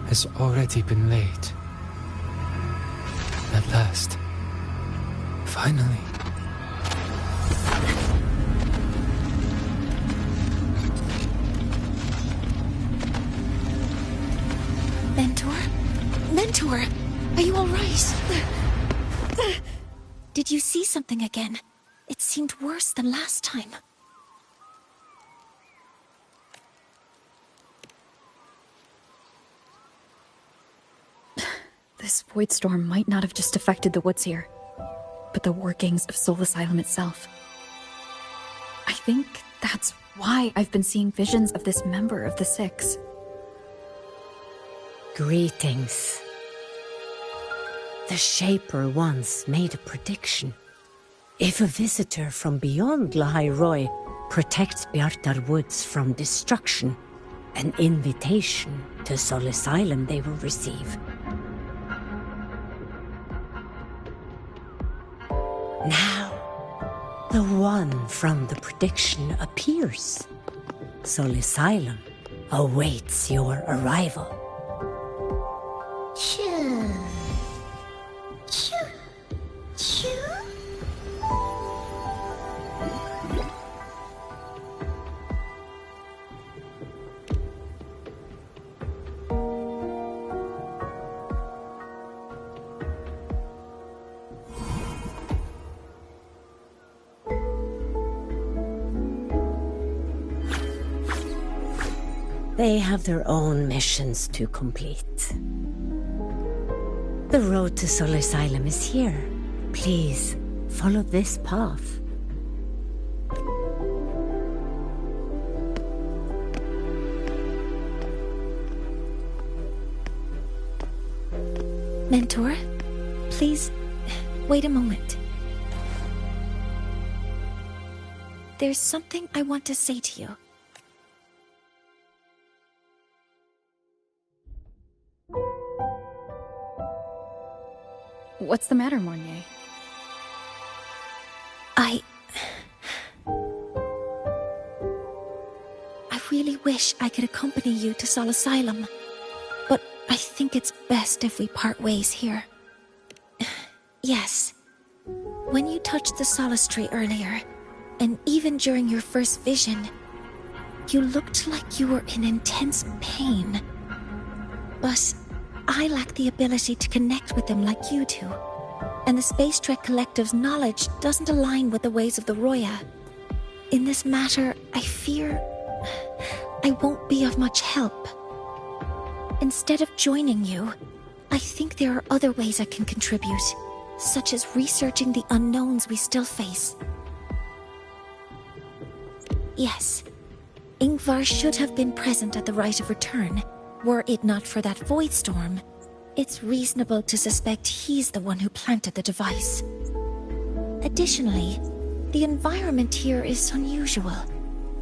has already been laid. At last. Finally. Mentor? Mentor! Are you alright? Did you see something again? It seemed worse than last time. This void storm might not have just affected the woods here, but the workings of Soul Asylum itself. I think that's why I've been seeing visions of this member of the Six. Greetings. The Shaper once made a prediction. If a visitor from beyond Lahai Roy protects Bjartar Woods from destruction, an invitation to Soul Asylum they will receive. Now, the one from the prediction appears. Soul Asylum awaits your arrival. Choo. Choo. Choo. They have their own missions to complete. The road to Soul Asylum is here. Please, follow this path. Mentor, please, wait a moment. There's something I want to say to you. What's the matter, Mornier? I really wish I could accompany you to Soul Asylum, but I think it's best if we part ways here. Yes, when you touched the Solace Tree earlier, and even during your first vision, you looked like you were in intense pain. But I lack the ability to connect with them like you do, and the Space Trek Collective's knowledge doesn't align with the ways of the Roya. In this matter, I fear I won't be of much help. Instead of joining you, I think there are other ways I can contribute. such as researching the unknowns we still face. Yes, Ingvar should have been present at the Rite of Return. Were it not for that void storm, it's reasonable to suspect he's the one who planted the device. Additionally, the environment here is unusual.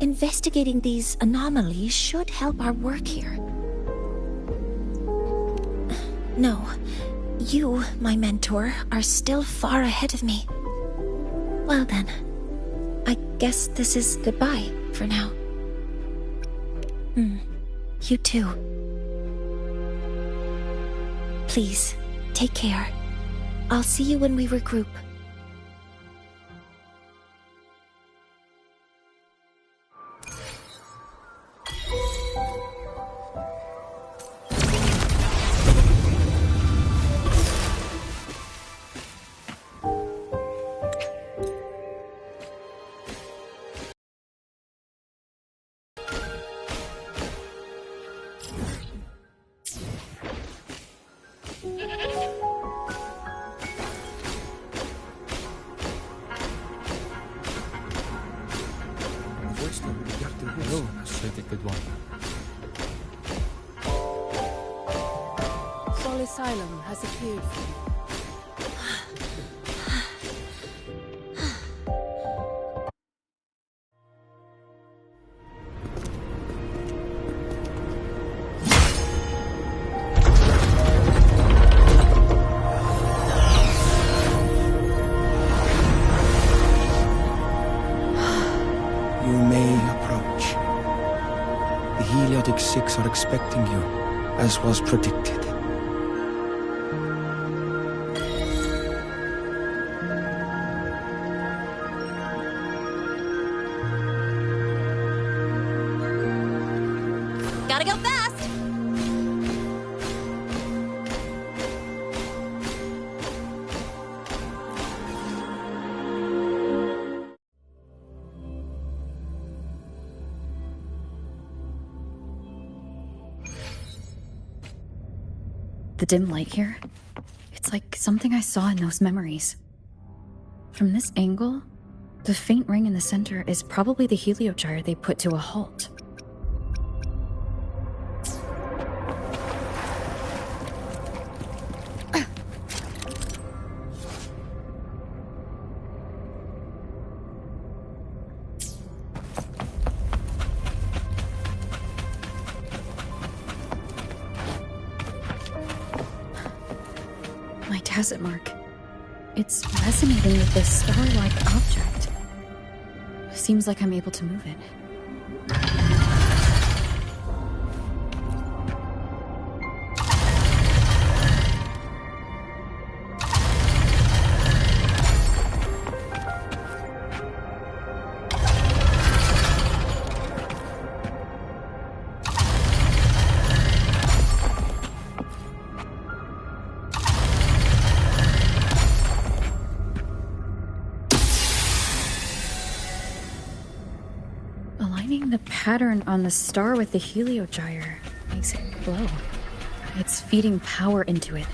Investigating these anomalies should help our work here. No, you, my mentor, are still far ahead of me. Well then, I guess this is goodbye for now. You too. Please, take care. I'll see you when we regroup. Asylum has appeared for you. You may approach. The Heliotic Six are expecting you, as was predicted. Gotta go fast! The dim light here, it's like something I saw in those memories. From this angle, the faint ring in the center is probably the heliogyre they put to a halt. My tacit mark. It's resonating with this star-like object. Seems like I'm able to move it. Aligning the pattern on the star with the heliogyre makes it glow. It's feeding power into it.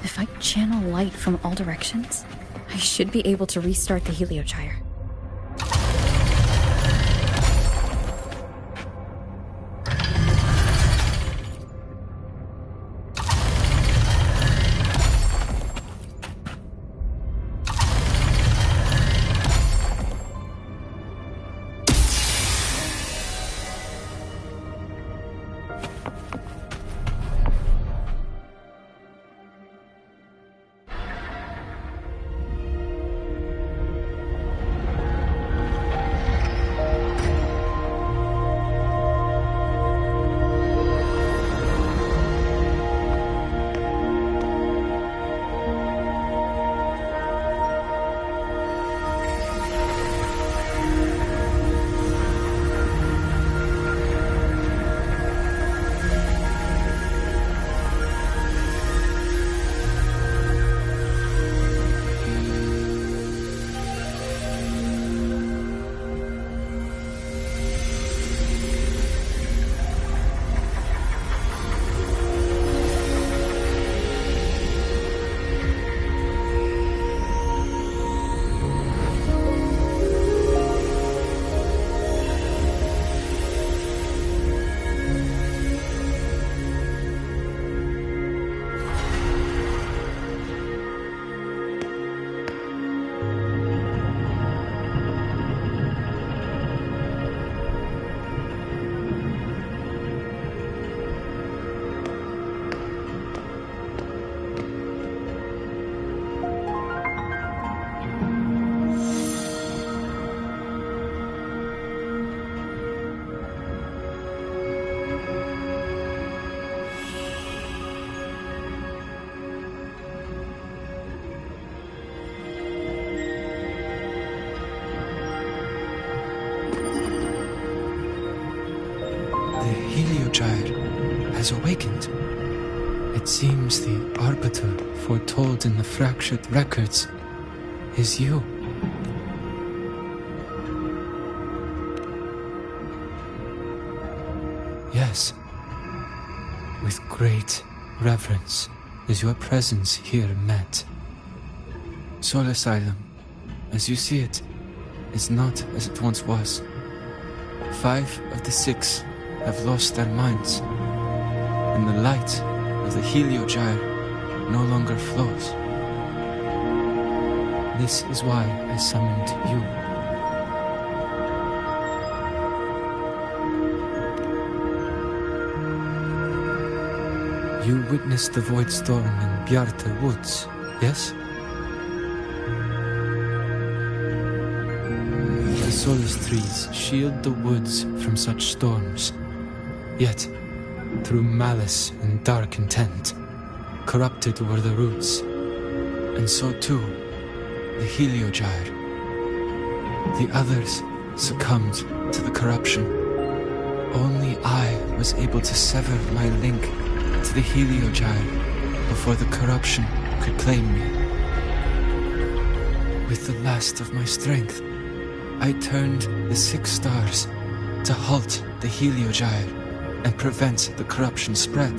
If I channel light from all directions, I should be able to restart the heliogyre. Heliogyre has awakened. It seems the Arbiter foretold in the fractured records is you. Yes. With great reverence is your presence here met. Soul Asylum, as you see it, is not as it once was. 5 of the 6 have lost their minds, and the light of the Heliogyre no longer flows. This is why I summoned you. You witnessed the void storm in Bjarta Woods, yes? The solace trees shield the woods from such storms. Yet, through malice and dark intent, corrupted were the roots. And so too, the Heliogyre. The others succumbed to the corruption. Only I was able to sever my link to the Heliogyre before the corruption could claim me. With the last of my strength, I turned the 6 stars to halt the Heliogyre and prevent the corruption spread.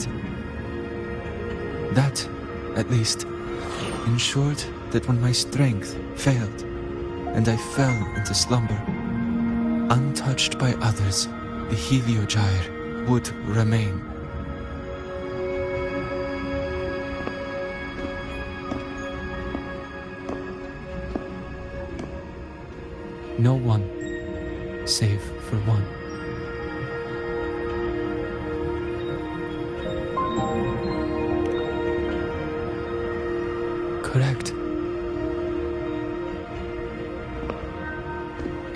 That, at least, ensured that when my strength failed and I fell into slumber, untouched by others, the Heliogyre would remain. No one, save for one. Correct.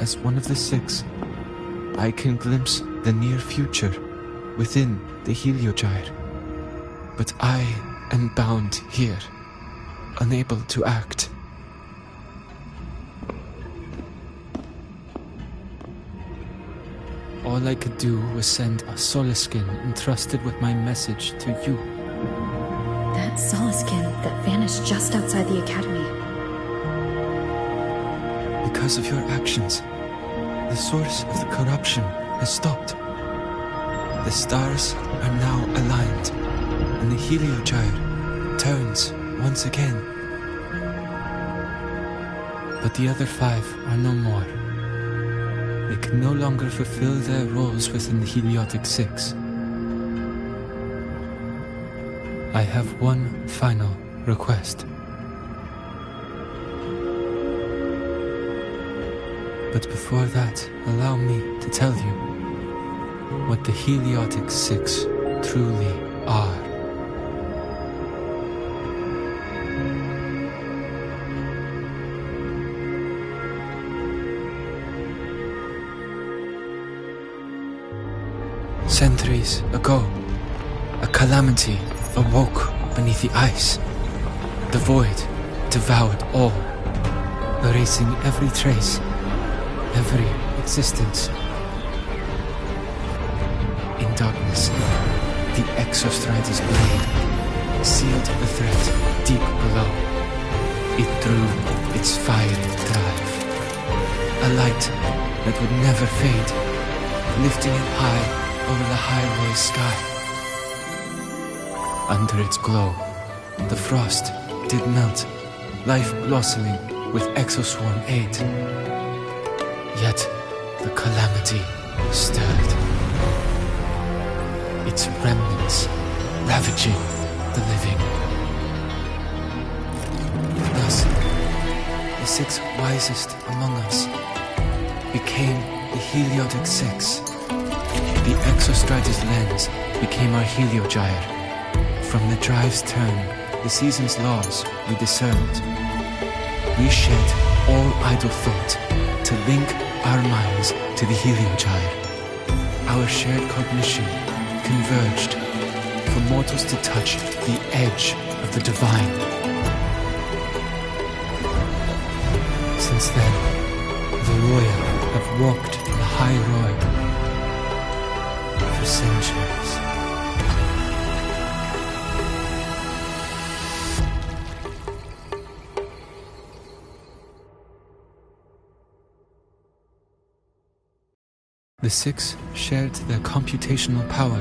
As one of the 6, I can glimpse the near future within the Heliogyre. But I am bound here, unable to act. All I could do was send a Solaskin entrusted with my message to you. That Solaskin that vanished just outside the academy. Because of your actions, the source of the corruption has stopped. The stars are now aligned, and the Heliogyre turns once again. But the other 5 are no more. They can no longer fulfill their roles within the Heliotic 6. I have one final request. But before that, allow me to tell you what the Heliotic 6 truly are. Centuries ago, a calamity awoke beneath the ice. The void devoured all, erasing every trace, every existence. In darkness, the Exostrider's blade sealed the threat deep below. It drew its fiery drive, a light that would never fade, lifting it high over the highway sky. Under its glow, the frost did melt, life blossoming with Exoswarm aid. Yet, the calamity stirred, its remnants ravaging the living. Thus, the 6 wisest among us became the Heliotic 6. The Exostrider's lens became our Heliogyre. From the drive's turn, the season's laws we discerned. We shed all idle thought to link our minds to the Heliogyre. Our shared cognition converged for mortals to touch the edge of the divine. Since then, the royal have walked the high road for centuries. The six shared their computational power,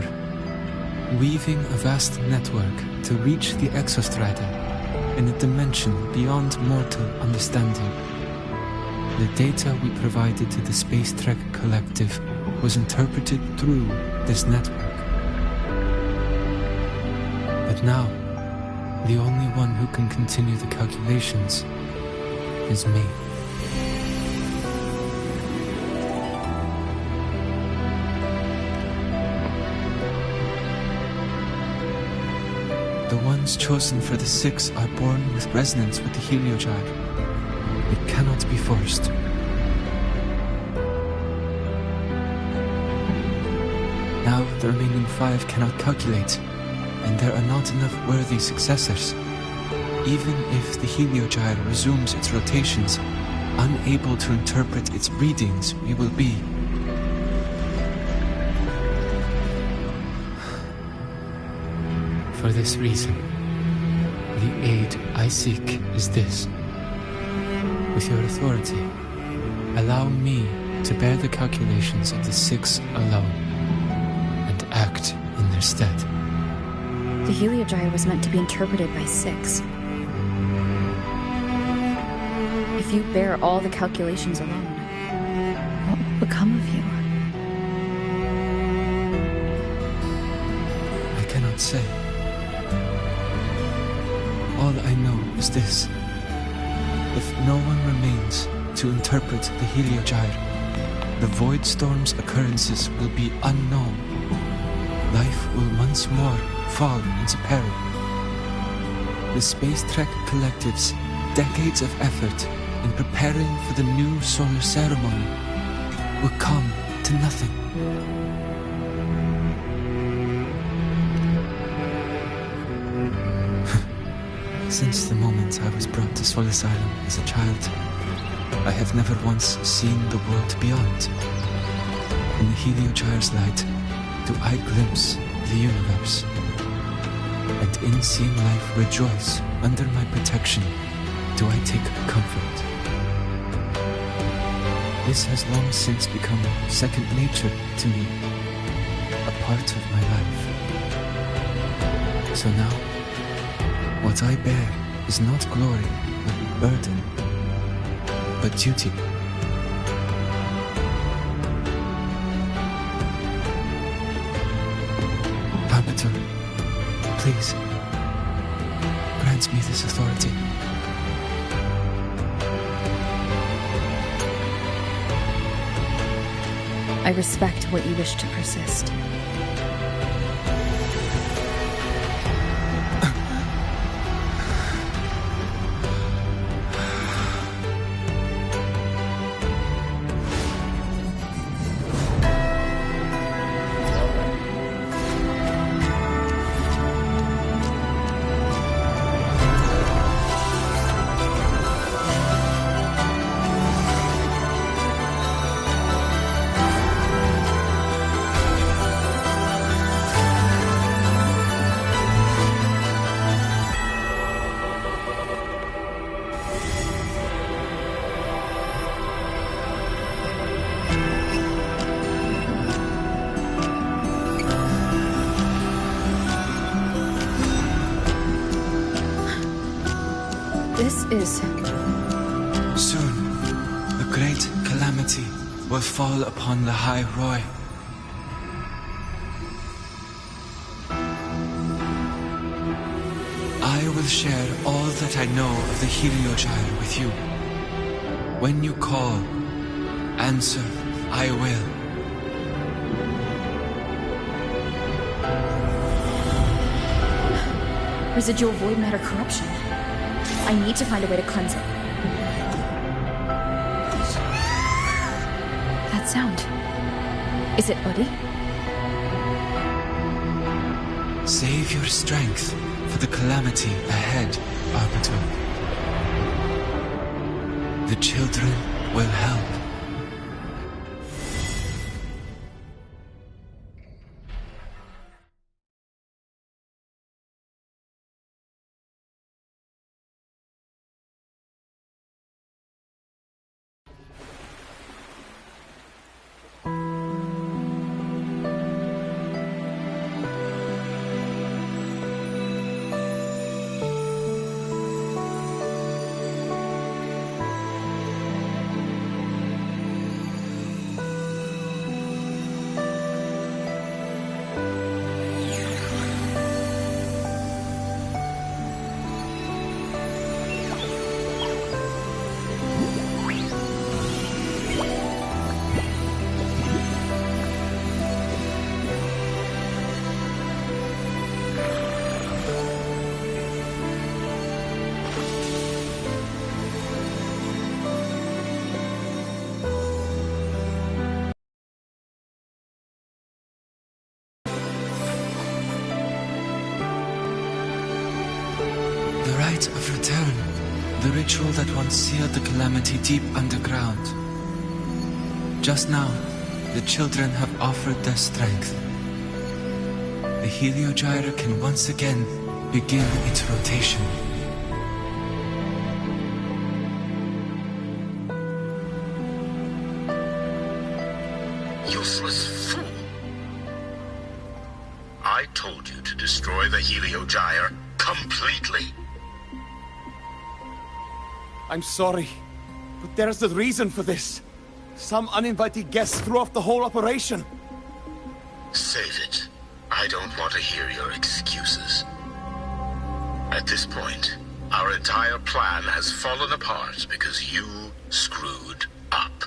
weaving a vast network to reach the Exostrider in a dimension beyond mortal understanding. The data we provided to the Space Trek Collective was interpreted through this network. But now, the only one who can continue the calculations is me. The ones chosen for the six are born with resonance with the Heliogyre. It cannot be forced. Now the remaining five cannot calculate, and there are not enough worthy successors. Even if the Heliogyre resumes its rotations, unable to interpret its readings, we will be. For this reason, the aid I seek is this. With your authority, allow me to bear the calculations of the six alone, and act in their stead. The Heliogyre was meant to be interpreted by six. If you bear all the calculations alone, what will become of you? I cannot say. All I know is this. If no one remains to interpret the Heliogyre, the Void Storm's occurrences will be unknown. Life will once more fall into peril. The Space Trek Collective's decades of effort in preparing for the new solar ceremony will come to nothing. Since the moment I was brought to Solace Island as a child, I have never once seen the world beyond. In the Heliogyre's light, do I glimpse the universe. And in seeing life rejoice under my protection, do I take comfort. This has long since become second nature to me, a part of my life. So now, what I bear is not glory or burden, but duty. Arbiter, please, grant me this authority. I respect what you wish to persist. This is... Soon, a great calamity will fall upon the High Roy. I will share all that I know of the Heliogyre with you. When you call, answer, I will. Residual void matter corruption. I need to find a way to cleanse it. That sound. Is it Udi? Save your strength for the calamity ahead, Arbiter. The children will help. The rite of return. The ritual that once sealed the calamity deep underground. Just now, the children have offered their strength. The Heliogyre can once again begin its rotation. Useless fool! I told you to destroy the Heliogyre completely. I'm sorry, but there's a reason for this. Some uninvited guests threw off the whole operation. Save it. I don't want to hear your excuses. At this point, our entire plan has fallen apart because you screwed up.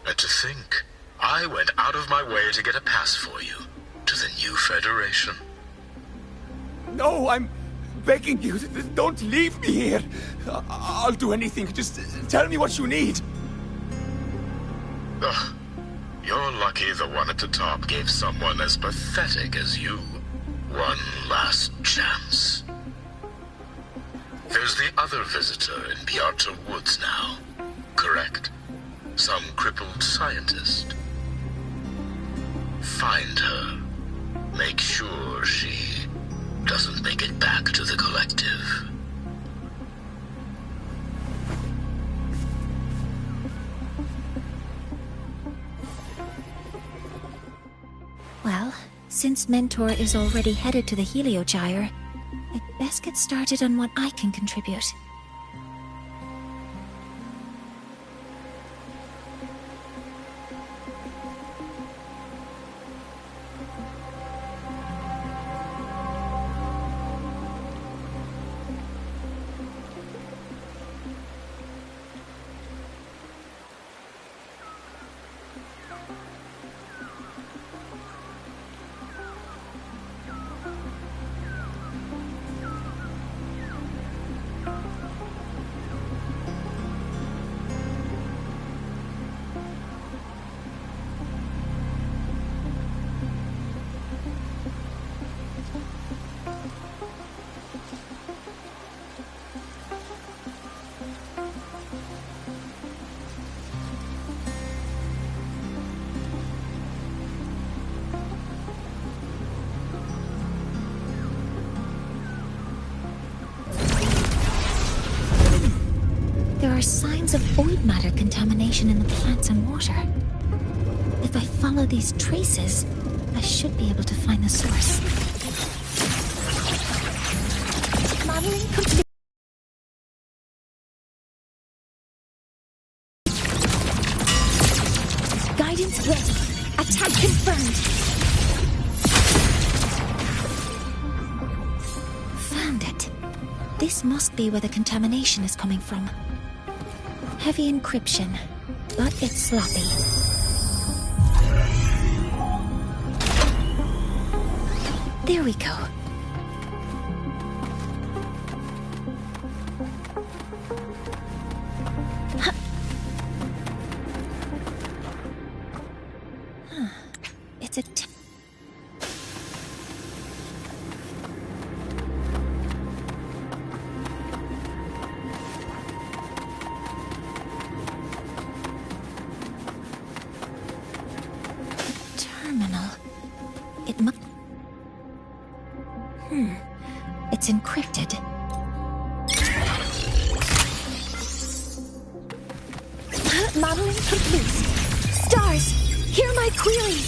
And to think, I went out of my way to get a pass for you to the new Federation. No, I'm begging you, don't leave me here. I'll do anything, just tell me what you need. Ugh. You're lucky the one at the top gave someone as pathetic as you one last chance. There's the other visitor in Bjarta Woods now, correct? Some crippled scientist. Find her. Make sure she doesn't make it back to the collective. Well, since Mentor is already headed to the Heliogyre, I'd best get started on what I can contribute. There are signs of void matter contamination in the plants and water. If I follow these traces, I should be able to find the source. Modeling complete. Guidance ready. Attack confirmed. Found it. This must be where the contamination is coming from. Heavy encryption, but it's sloppy. There we go. It's a terminal. It must. It's encrypted. Modeling complete. Stars, hear my query.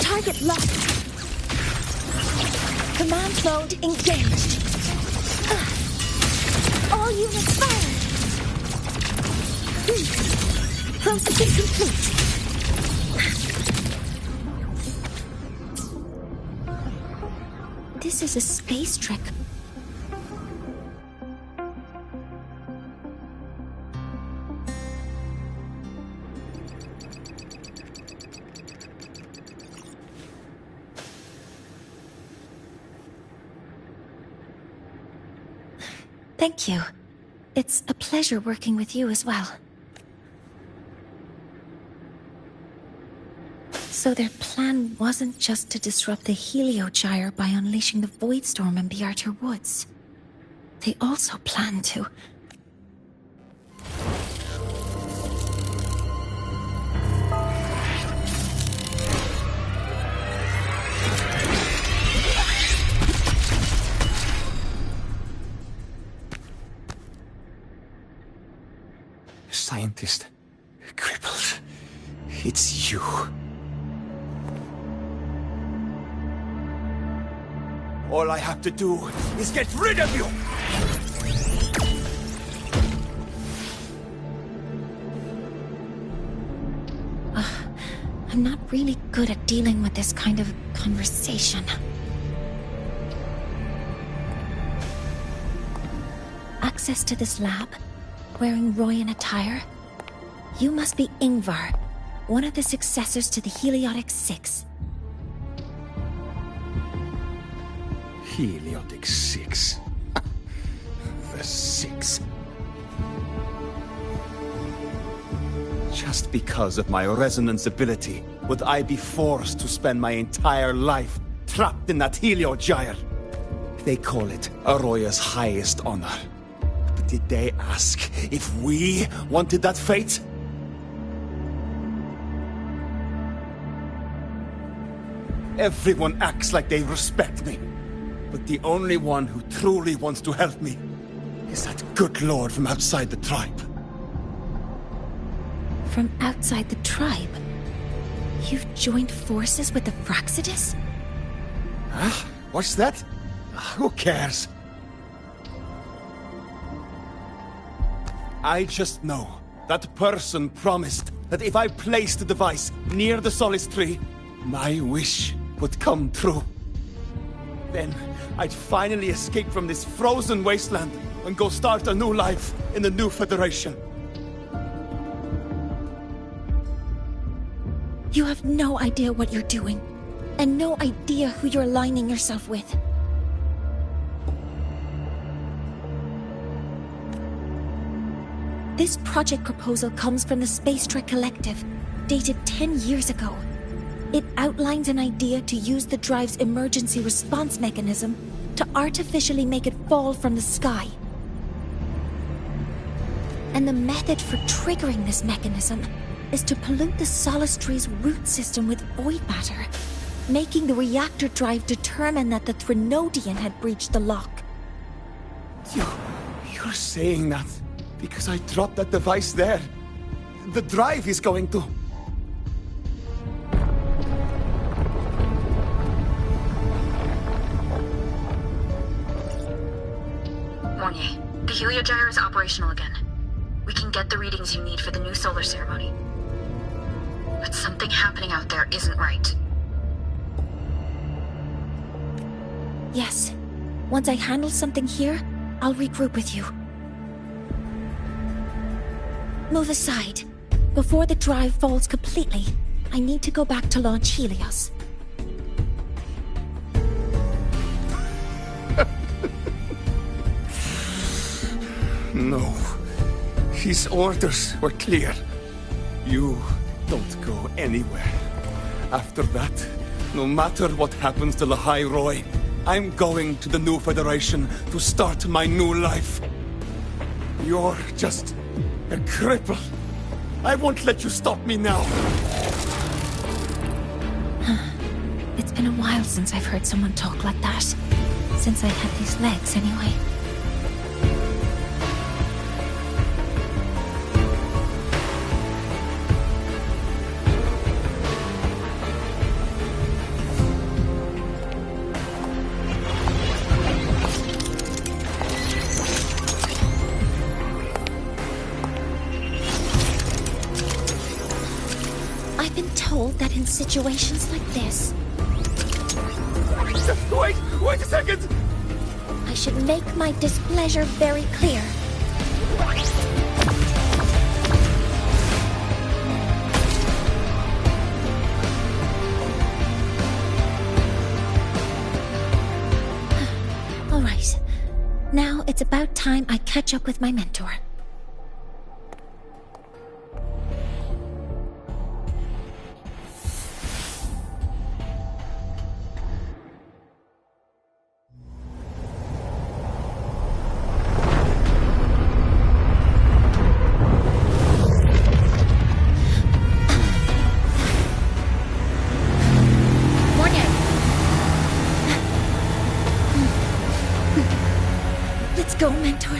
Target locked. Command mode engaged. All units fire. Processing complete. This is a space trek. Thank you. It's a pleasure working with you as well. So their plan wasn't just to disrupt the Heliogyre by unleashing the Void Storm in the Outer Woods. They also planned to... Scientist. Crippled. It's you. All I have to do is get rid of you! I'm not really good at dealing with this kind of conversation. Access to this lab? Wearing Royan attire? You must be Ingvar, one of the successors to the Heliotic Six. Heliotic Six. The Six. Just because of my resonance ability, would I be forced to spend my entire life trapped in that Heliogyre? They call it Aroya's highest honor. But did they ask if we wanted that fate? Everyone acts like they respect me. But the only one who truly wants to help me is that good lord from outside the tribe. From outside the tribe? You've joined forces with the Fraxidus? Huh? What's that? Who cares? I just know that person promised that if I placed the device near the Solace Tree, my wish would come true. Then I'd finally escape from this frozen wasteland and go start a new life in the new Federation. You have no idea what you're doing, and no idea who you're aligning yourself with. This project proposal comes from the Space Trek Collective, dated 10 years ago. It outlines an idea to use the drive's emergency response mechanism to artificially make it fall from the sky. And the method for triggering this mechanism is to pollute the Solace Tree's root system with void matter, making the reactor drive determine that the Threnodian had breached the lock. You're saying that because I dropped that device there. The drive is going to... Mornier, the Heliogyre is operational again. We can get the readings you need for the new solar ceremony. But something happening out there isn't right. Yes. Once I handle something here, I'll regroup with you. Move aside. Before the drive falls completely, I need to go back to launch Helios. No. His orders were clear. You don't go anywhere. After that, no matter what happens to Lahai Roy, I'm going to the new Federation to start my new life. You're just a cripple. I won't let you stop me now. It's been a while since I've heard someone talk like that. Since I had these legs, anyway. That in situations like this... Wait a second! I should make my displeasure very clear. All right. Now it's about time I catch up with my mentor. go, Mentor.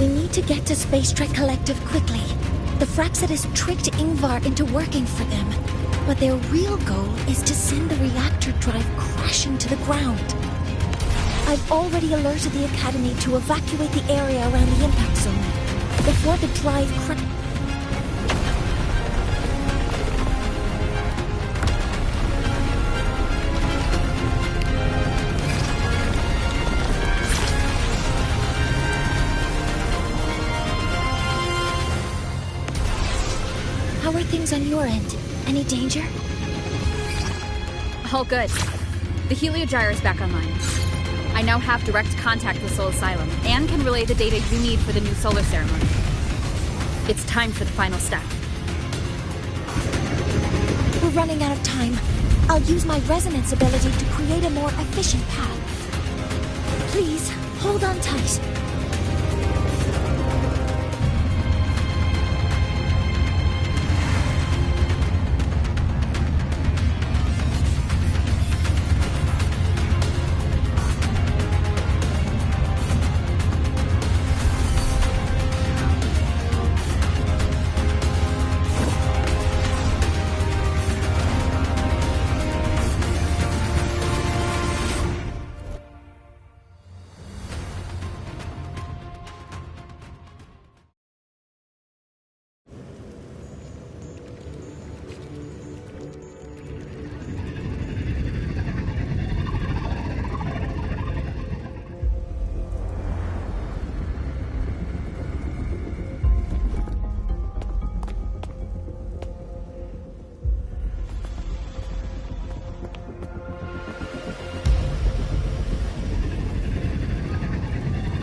We need to get to Space Trek Collective quickly. The Fraxidus tricked Ingvar into working for them, but their real goal is to send the reactor drive crashing to the ground. I've already alerted the Academy to evacuate the area around the impact zone before the drive How are things on your end? Any danger? All good. The Heliogyre is back online. I now have direct contact with Soul Asylum, and can relay the data you need for the new solar ceremony. It's time for the final step. We're running out of time. I'll use my resonance ability to create a more efficient path. Please, hold on tight.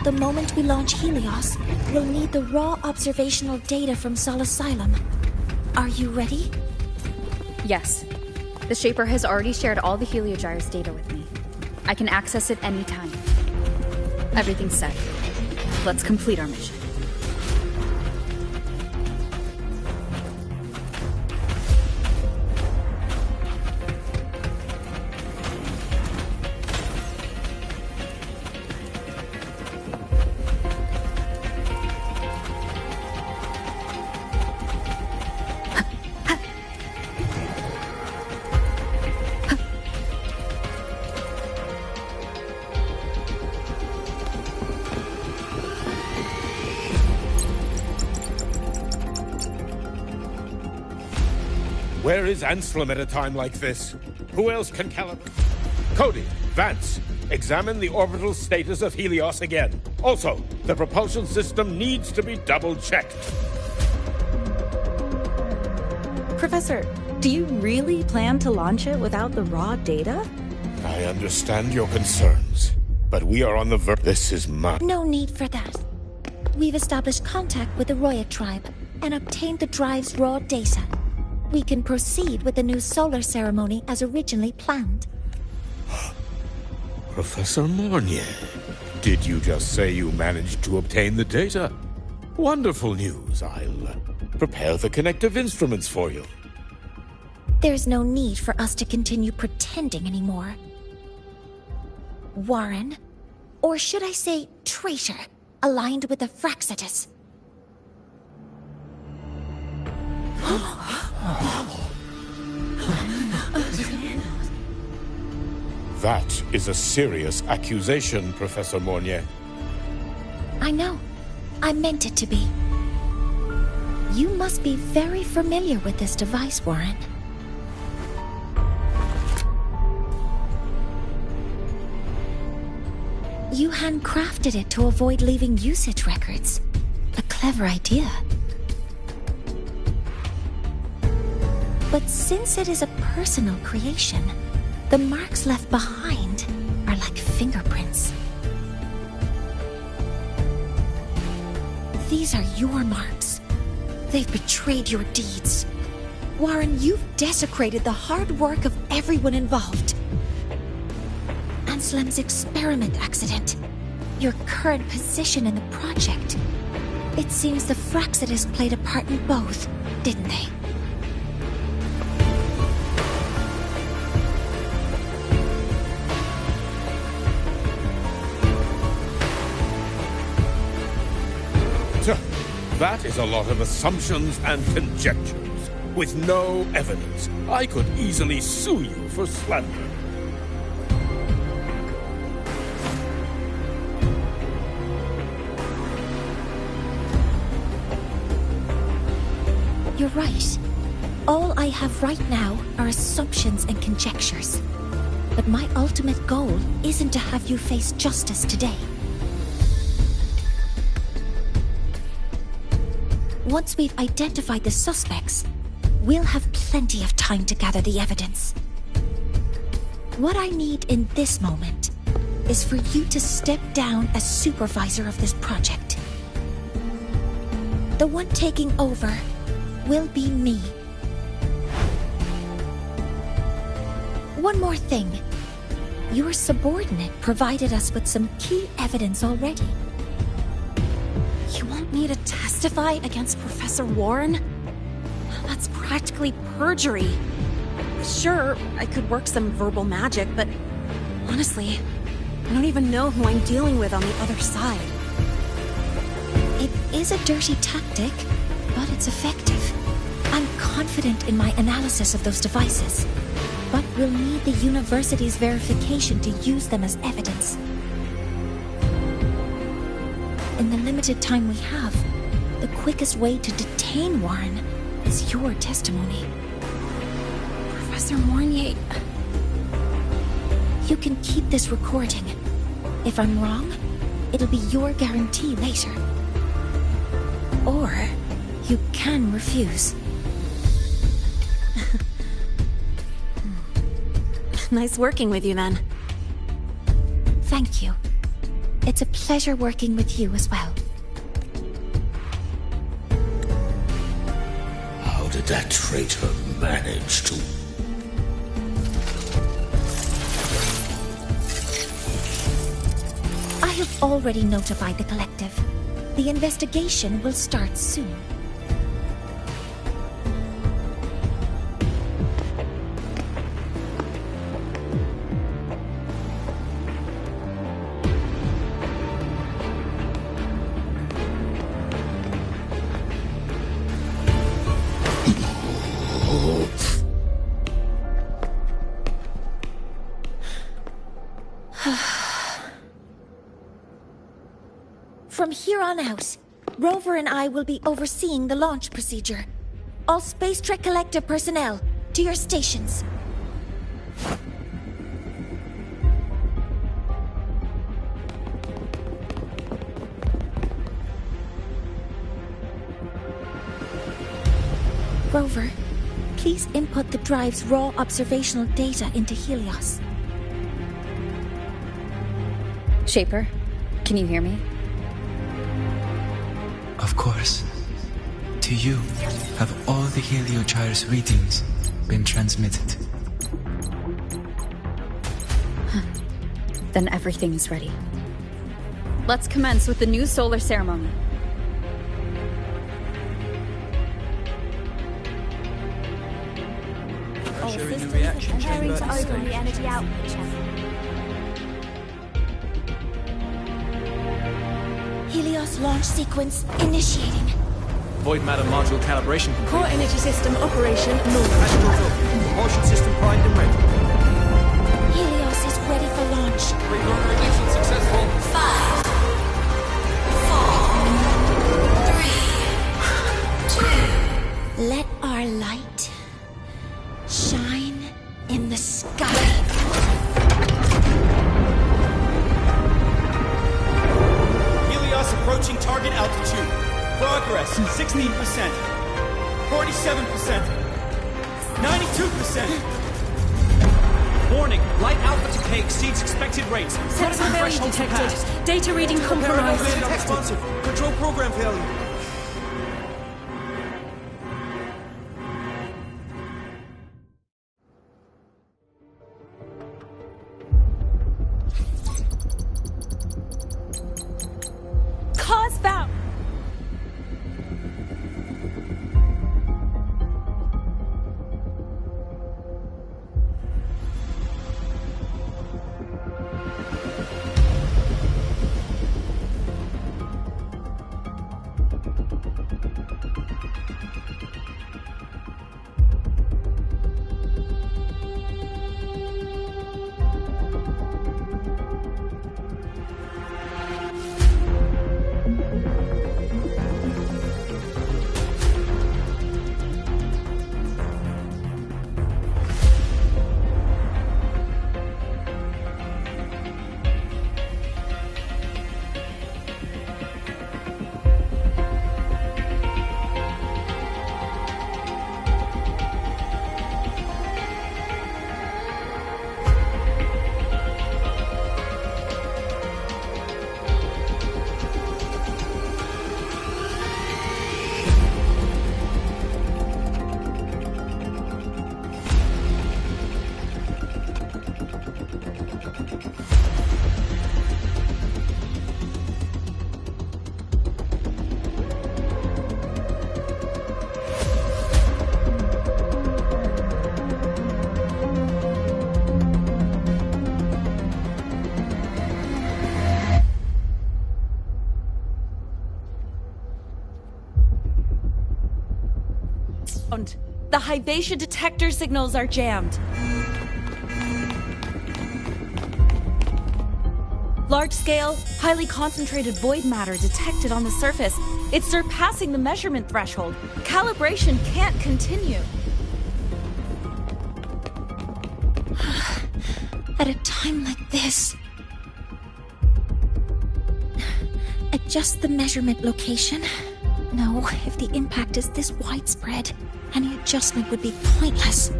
The moment we launch Helios, we'll need the raw observational data from Sol Asylum. Are you ready? Yes. The Shaper has already shared all the Heliogyre's data with me. I can access it anytime. Everything's set. Let's complete our mission. Where is Anselm at a time like this? Who else can calibrate? Cody, Vance, examine the orbital status of Helios again. Also, the propulsion system needs to be double-checked. Professor, do you really plan to launch it without the raw data? I understand your concerns, but we are on the verge. This is my... No need for that. We've established contact with the Roya tribe and obtained the drive's raw data. We can proceed with the new solar ceremony as originally planned. Professor Mornier, did you just say you managed to obtain the data? Wonderful news. I'll prepare the connective instruments for you. There's no need for us to continue pretending anymore. Warren, or should I say traitor, aligned with the Fraxidus. That is a serious accusation, Professor Mornier. I know. I meant it to be. You must be very familiar with this device, Warren. You handcrafted it to avoid leaving usage records. A clever idea. But since it is a personal creation, the marks left behind are like fingerprints. These are your marks. They've betrayed your deeds. Warren, you've desecrated the hard work of everyone involved. Anselm's experiment accident, your current position in the project. It seems the Fraxidus played a part in both, didn't they? That is a lot of assumptions and conjectures, with no evidence. I could easily sue you for slander. You're right. All I have right now are assumptions and conjectures. But my ultimate goal isn't to have you face justice today. Once we've identified the suspects, we'll have plenty of time to gather the evidence. What I need in this moment is for you to step down as supervisor of this project. The one taking over will be me. One more thing. Your subordinate provided us with some key evidence already. You want me to testify against Professor Warren? That's practically perjury. Sure, I could work some verbal magic, but honestly, I don't even know who I'm dealing with on the other side. It is a dirty tactic, but it's effective. I'm confident in my analysis of those devices, but we'll need the university's verification to use them as evidence. In the limited time we have, the quickest way to detain Warren is your testimony. Professor Mornier... You can keep this recording. If I'm wrong, it'll be your guarantee later. Or you can refuse. Nice working with you, then. Thank you. It's a pleasure working with you as well. How did that traitor manage to... I have already notified the collective. The investigation will start soon. From here on out, Rover and I will be overseeing the launch procedure. All Space Trek Collective personnel, to your stations. Rover, please input the drive's raw observational data into Helios. Shaper, can you hear me? Of course. To you, have all the Heliogyre's readings been transmitted? Then everything's ready. Let's commence with the new solar ceremony. All systems preparing to open the energy output channel. Helios launch sequence initiating. Void matter module calibration complete. Core energy system operation normal. Astral propulsion system primed and ready. Helios is ready for launch. Reburner ignition successful. 5, 4, 3, 2. Let our light shine in the sky. Approaching target altitude. Progress 16%. 47%. 92%. Warning, light output decay exceeds expected rates. Sensor failure detected. Data reading compromised. Responsive. Control program failure. The Hyvatia detector signals are jammed. Large-scale, highly concentrated void matter detected on the surface. It's surpassing the measurement threshold. Calibration can't continue. At a time like this... Adjust the measurement location. No, if the impact is this widespread, any adjustment would be pointless.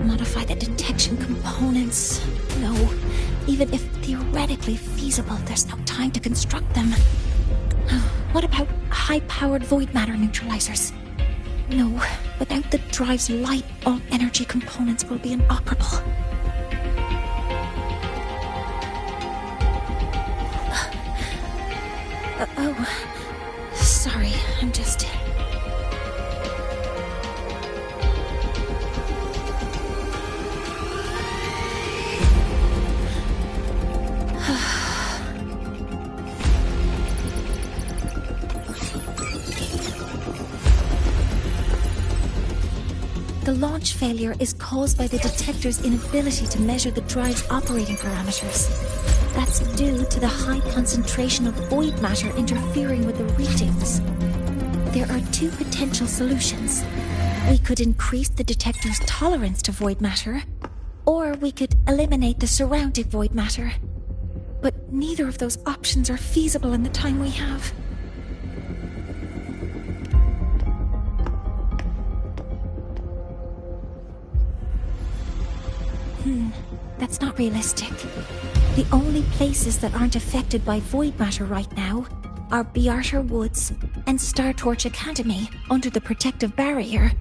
Modify the detection components. No, even if theoretically feasible, there's no time to construct them. What about high-powered void matter neutralizers? No, without the drive's light, all energy components will be inoperable. Sorry, I'm just... The launch failure is caused by the detector's inability to measure the drive's operating parameters. That's due to the high concentration of void matter interfering with the readings. There are two potential solutions. We could increase the detector's tolerance to void matter, or we could eliminate the surrounding void matter. But neither of those options are feasible in the time we have. That's not realistic. The only places that aren't affected by void matter right now are Bearter Woods and Star Torch Academy under the protective barrier.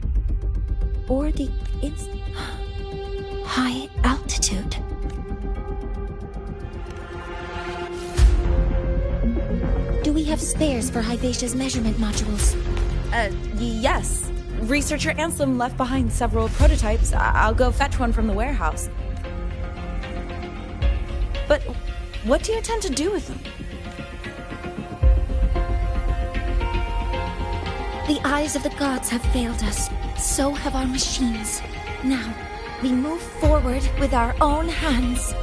Or the high altitude. Do we have spares for Hyvatia's measurement modules? Yes. Researcher Ansem left behind several prototypes. I'll go fetch one from the warehouse. But what do you intend to do with them? The eyes of the gods have failed us. So have our machines. Now, we move forward with our own hands.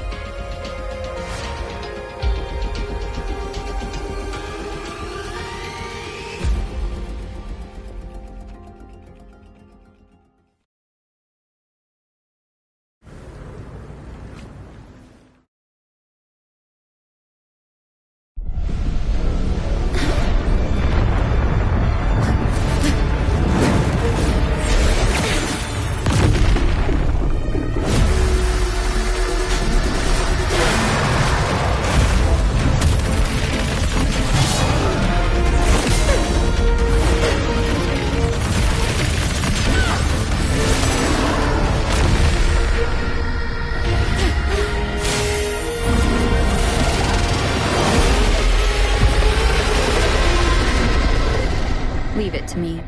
Leave it to me.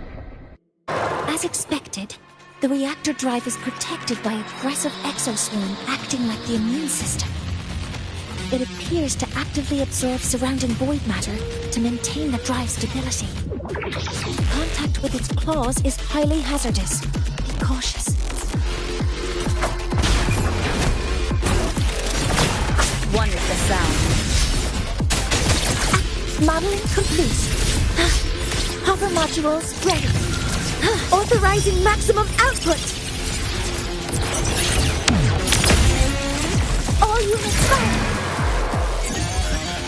As expected, the reactor drive is protected by aggressive exoswarm acting like the immune system. It appears to actively absorb surrounding void matter to maintain the drive's stability. Contact with its claws is highly hazardous. Be cautious. One is the sound. Modeling complete. Hover modules ready. Authorizing maximum output. All units fire.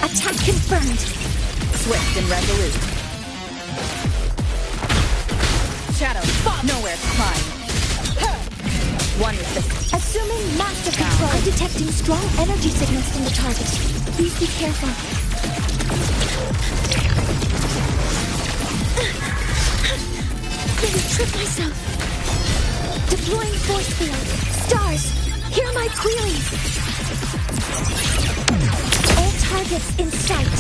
Attack confirmed. Swift and resolute. Shadow, nowhere to hide. One is the... Assuming master control. I'm detecting strong energy signals from the target. Please be careful. Let me trip myself. Deploying force field. Stars, hear my queries. All targets in sight.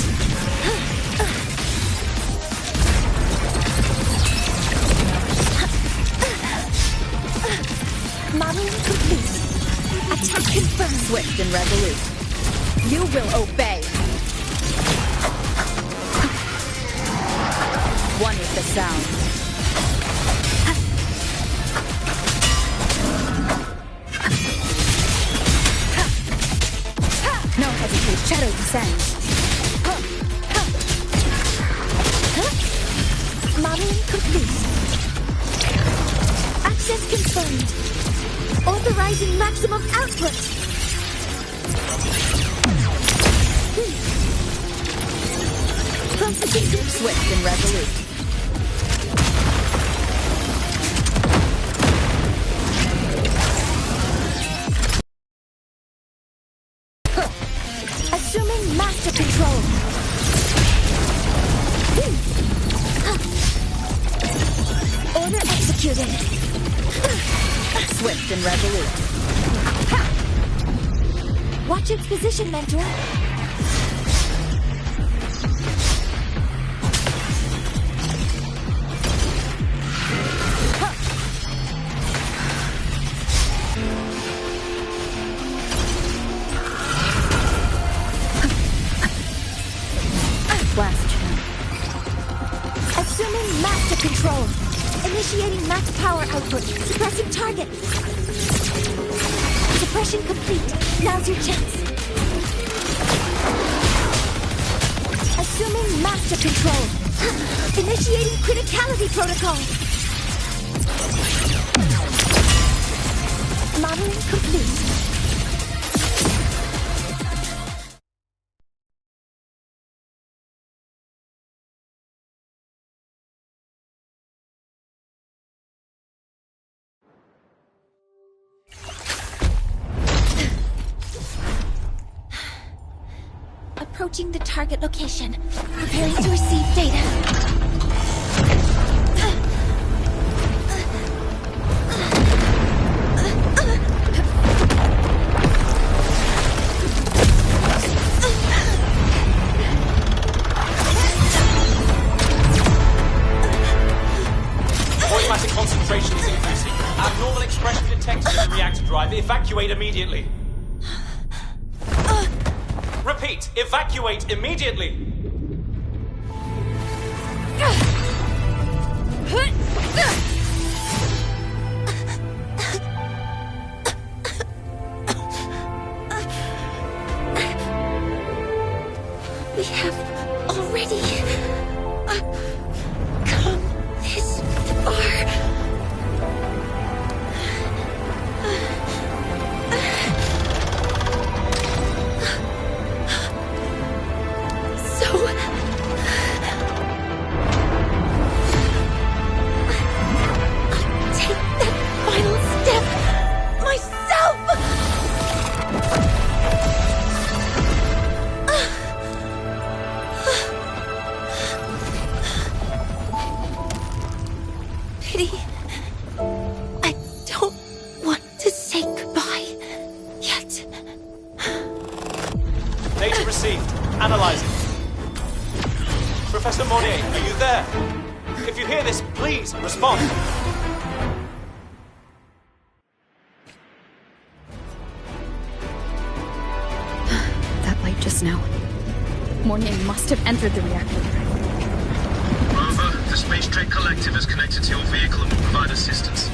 Modeling complete. Attack confirmed. Swift and resolute. You will obey. One is the sound. and shadow descends. Modeling complete. Access confirmed. Authorizing maximum output. Processing complete. Swift and resolute. Assuming master control. Order executed. Swift and resolute. Watch its position, Mentor. Last chance. Assuming master control. Initiating max power output. Suppressing target. Suppression complete. Now's your chance. Assuming master control. Initiating criticality protocol. Modeling complete. Approaching the target location. Preparing to receive data. Void matter concentration is increasing. Abnormal expression detected in the reactor drive. Evacuate immediately. Repeat, evacuate immediately! We have already come this far. Data received. Analyzing. Professor Monnier, are you there? If you hear this, please respond. That light just now. Mornier must have entered the reactor. Rover, the Space Trek Collective is connected to your vehicle and will provide assistance.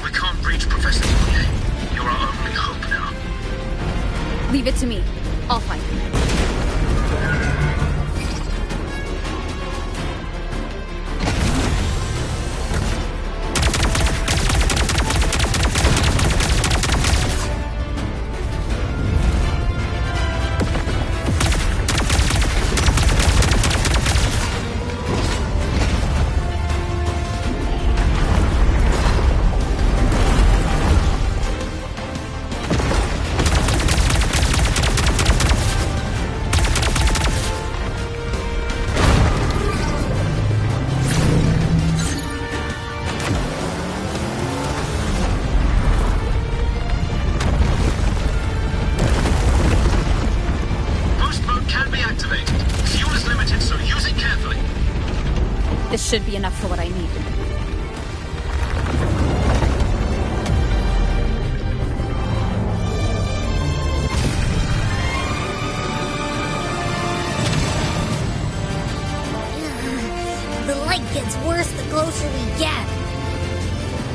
We can't reach Professor Monnier. You're our only hope now. Leave it to me. I'll find him. This should be enough for what I need. The light gets worse the closer we get.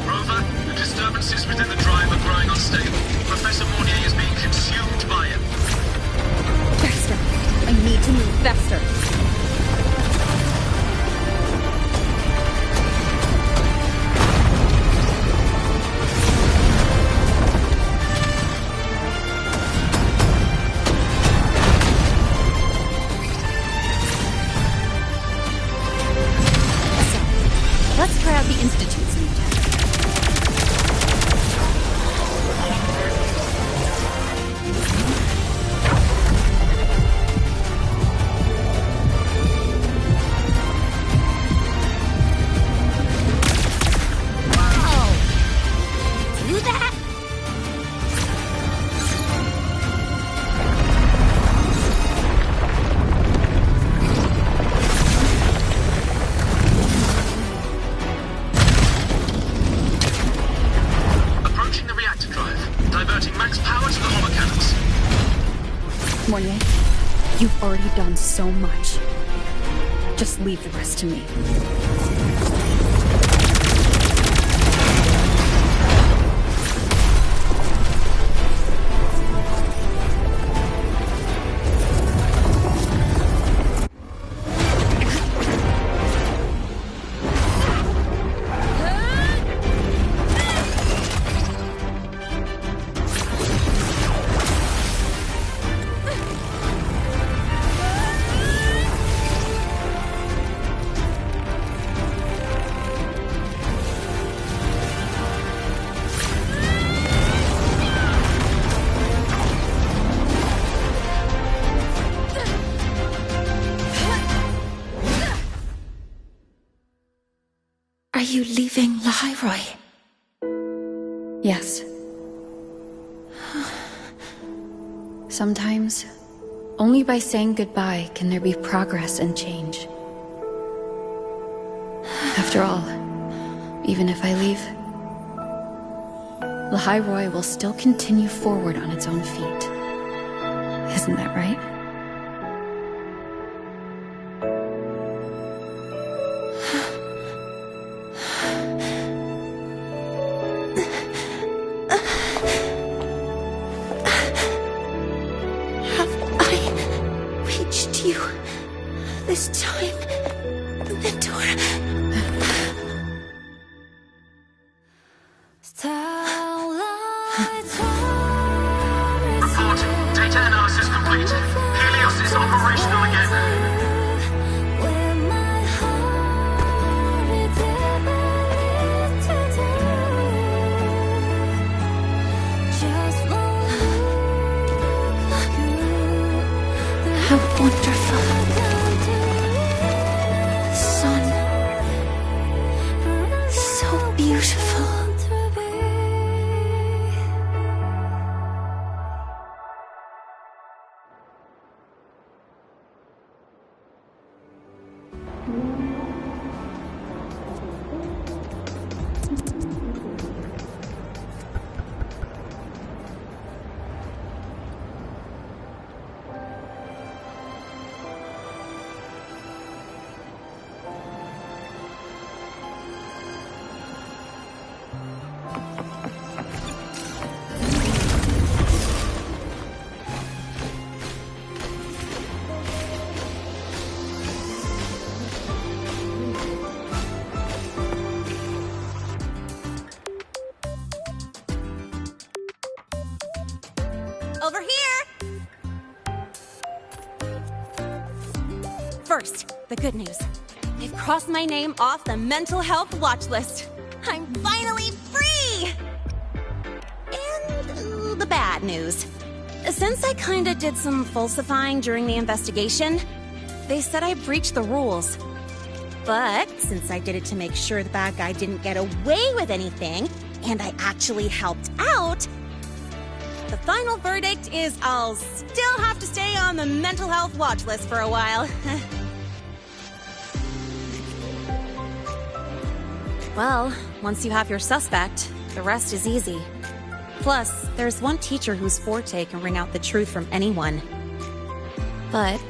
Rover, the disturbances within the drive are growing unstable. Professor Monnier is being consumed by it. Faster. Let's try out the Institute's new tech. Whoa! Do that? Approaching the reactor drive. Diverting max power to the holocannons. Mornier, you've already done so much. Just leave the rest to me. Are you leaving Lahairoi? Yes. Sometimes, only by saying goodbye can there be progress and change. After all, even if I leave, Lahairoi will still continue forward on its own feet. Isn't that right? This time, Mentor. Reporting. Data analysis complete. Helios is operational again. How wonderful. Sun. So beautiful. Over here! First, the good news. They've crossed my name off the mental health watch list. I'm finally free! And the bad news. Since I kinda did some falsifying during the investigation, they said I breached the rules. But since I did it to make sure the bad guy didn't get away with anything, and I actually helped out, the final verdict is I'll still have to stay on the mental health watch list for a while. Well, once you have your suspect, the rest is easy. Plus, there's one teacher whose forte can wring out the truth from anyone. But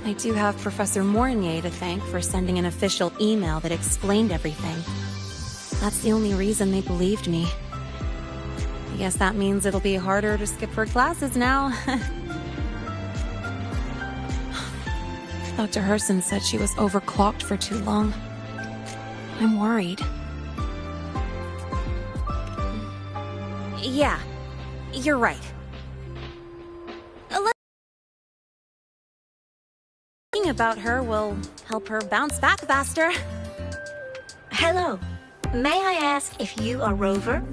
I do have Professor Mornier to thank for sending an official email that explained everything. That's the only reason they believed me. I guess that means it'll be harder to skip her classes now. Dr. Herson said she was overclocked for too long. I'm worried. Yeah, you're right. Thinking about her will help her bounce back faster. Hello. May I ask if you are Rover?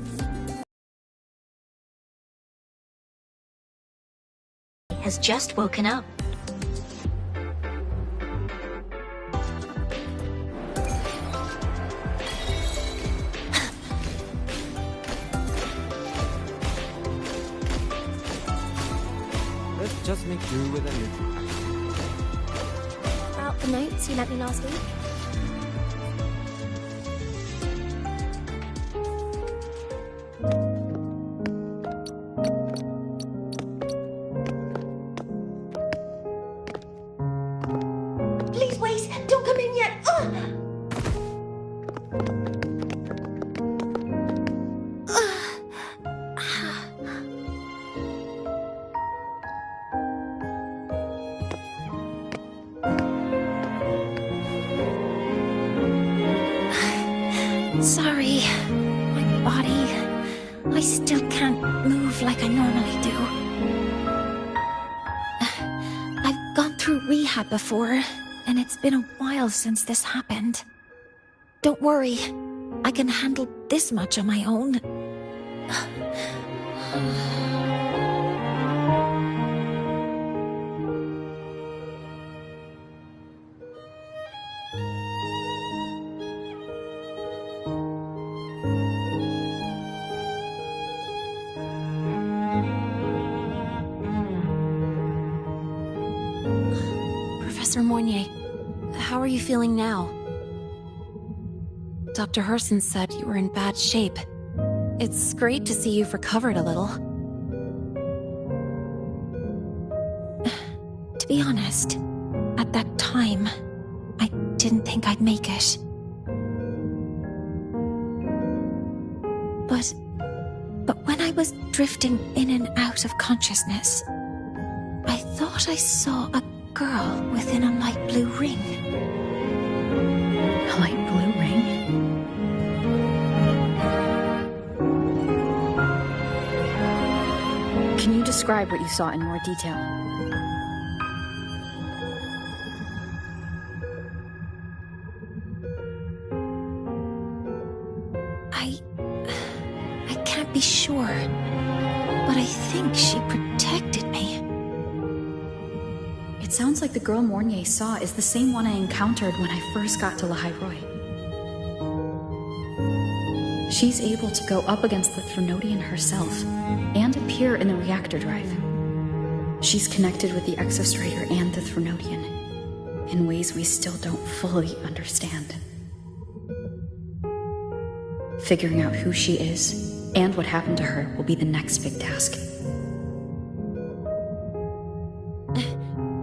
Has just woken up. Let's just make do with it. About the notes you lent me last week? Please wait! Don't come in yet! Sorry. My body... I still can't move like I normally do. I've gone through rehab before, and it's been a while since this happened. Don't worry. I can handle this much on my own. Professor Moignet, how are you feeling now? Dr. Herson said you were in bad shape. It's great to see you've recovered a little. To be honest, at that time, I didn't think I'd make it. But when I was drifting in and out of consciousness, I thought I saw a girl within a light blue ring. A light blue ring? Can you describe what you saw in more detail? I can't be sure, but I think she protected me. It sounds like the girl Moignet saw is the same one I encountered when I first got to Lahai-Roi. She's able to go up against the Threnodian herself and appear in the reactor drive. She's connected with the Exostrator and the Threnodian in ways we still don't fully understand. Figuring out who she is and what happened to her will be the next big task.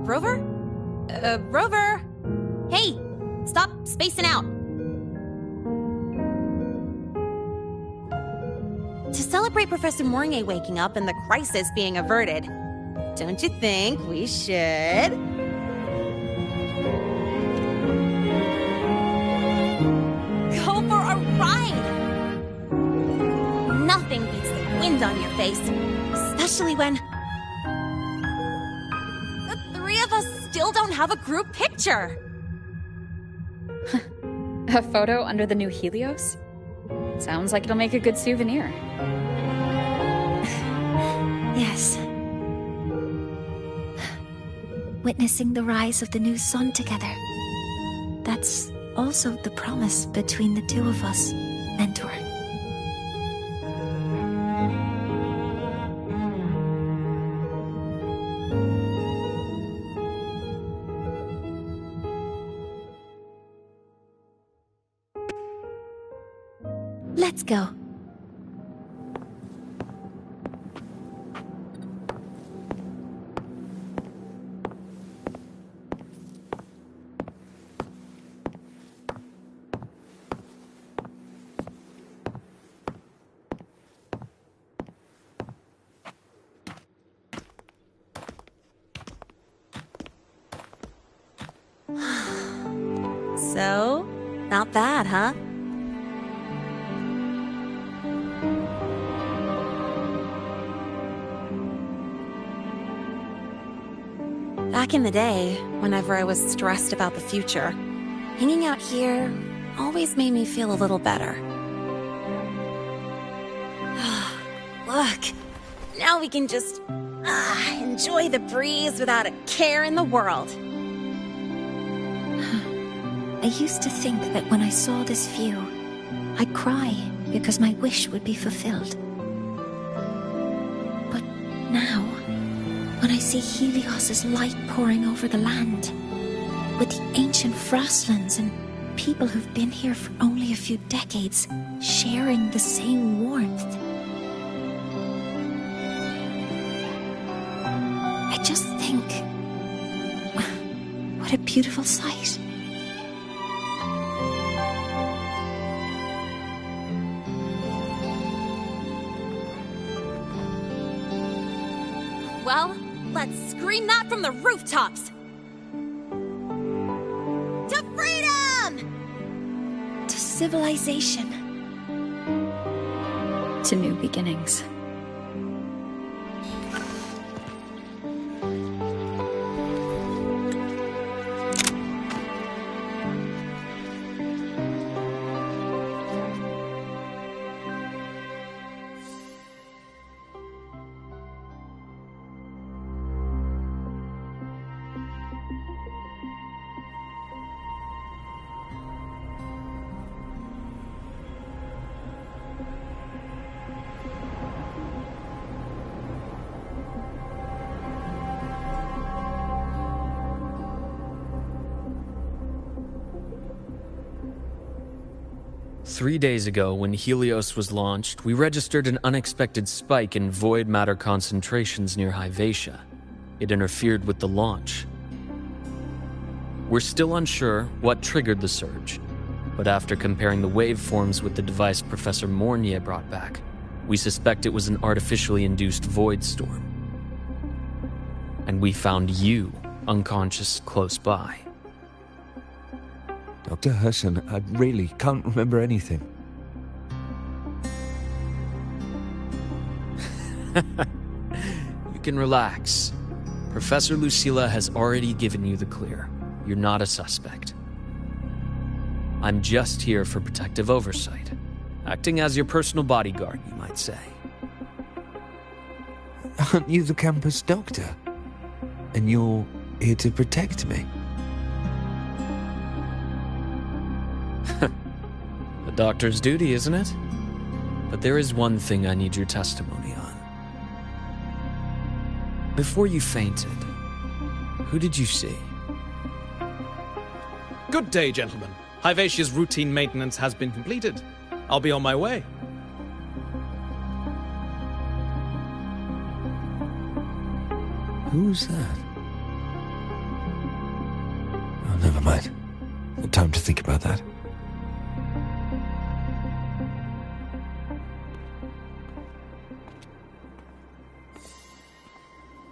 Rover? Rover! Hey! Stop spacing out! To celebrate Professor Moignet waking up and the crisis being averted, don't you think we should... go for a ride? Nothing beats the wind on your face, especially when... the three of us still don't have a group picture. A photo under the new Helios? Sounds like it'll make a good souvenir. Yes. Witnessing the rise of the new sun together. That's also the promise between the two of us, Mentor. Let's go. So, not bad, huh? Back in the day, whenever I was stressed about the future, hanging out here always made me feel a little better. Look, now we can just enjoy the breeze without a care in the world. I used to think that when I saw this view, I'd cry because my wish would be fulfilled. But now, when I see Helios's light pouring over the land, with the ancient frostlands and people who've been here for only a few decades sharing the same warmth, I just think, what a beautiful sight. Well, let's scream that from the rooftops! To freedom! To civilization. To new beginnings. Three days ago, when Helios was launched, we registered an unexpected spike in void matter concentrations near Hyvatia. It interfered with the launch. We're still unsure what triggered the surge, but after comparing the waveforms with the device Professor Mornier brought back, we suspect it was an artificially induced void storm. And we found you unconscious close by. Dr. Herson, I really can't remember anything. You can relax. Professor Lucilla has already given you the clear. You're not a suspect. I'm just here for protective oversight. Acting as your personal bodyguard, you might say. Aren't you the campus doctor? And you're here to protect me? The doctor's duty, isn't it? But there is one thing I need your testimony on. Before you fainted, who did you see? Good day, gentlemen. Hyvatia's routine maintenance has been completed. I'll be on my way. Who's that? Oh, never mind. No time to think about that.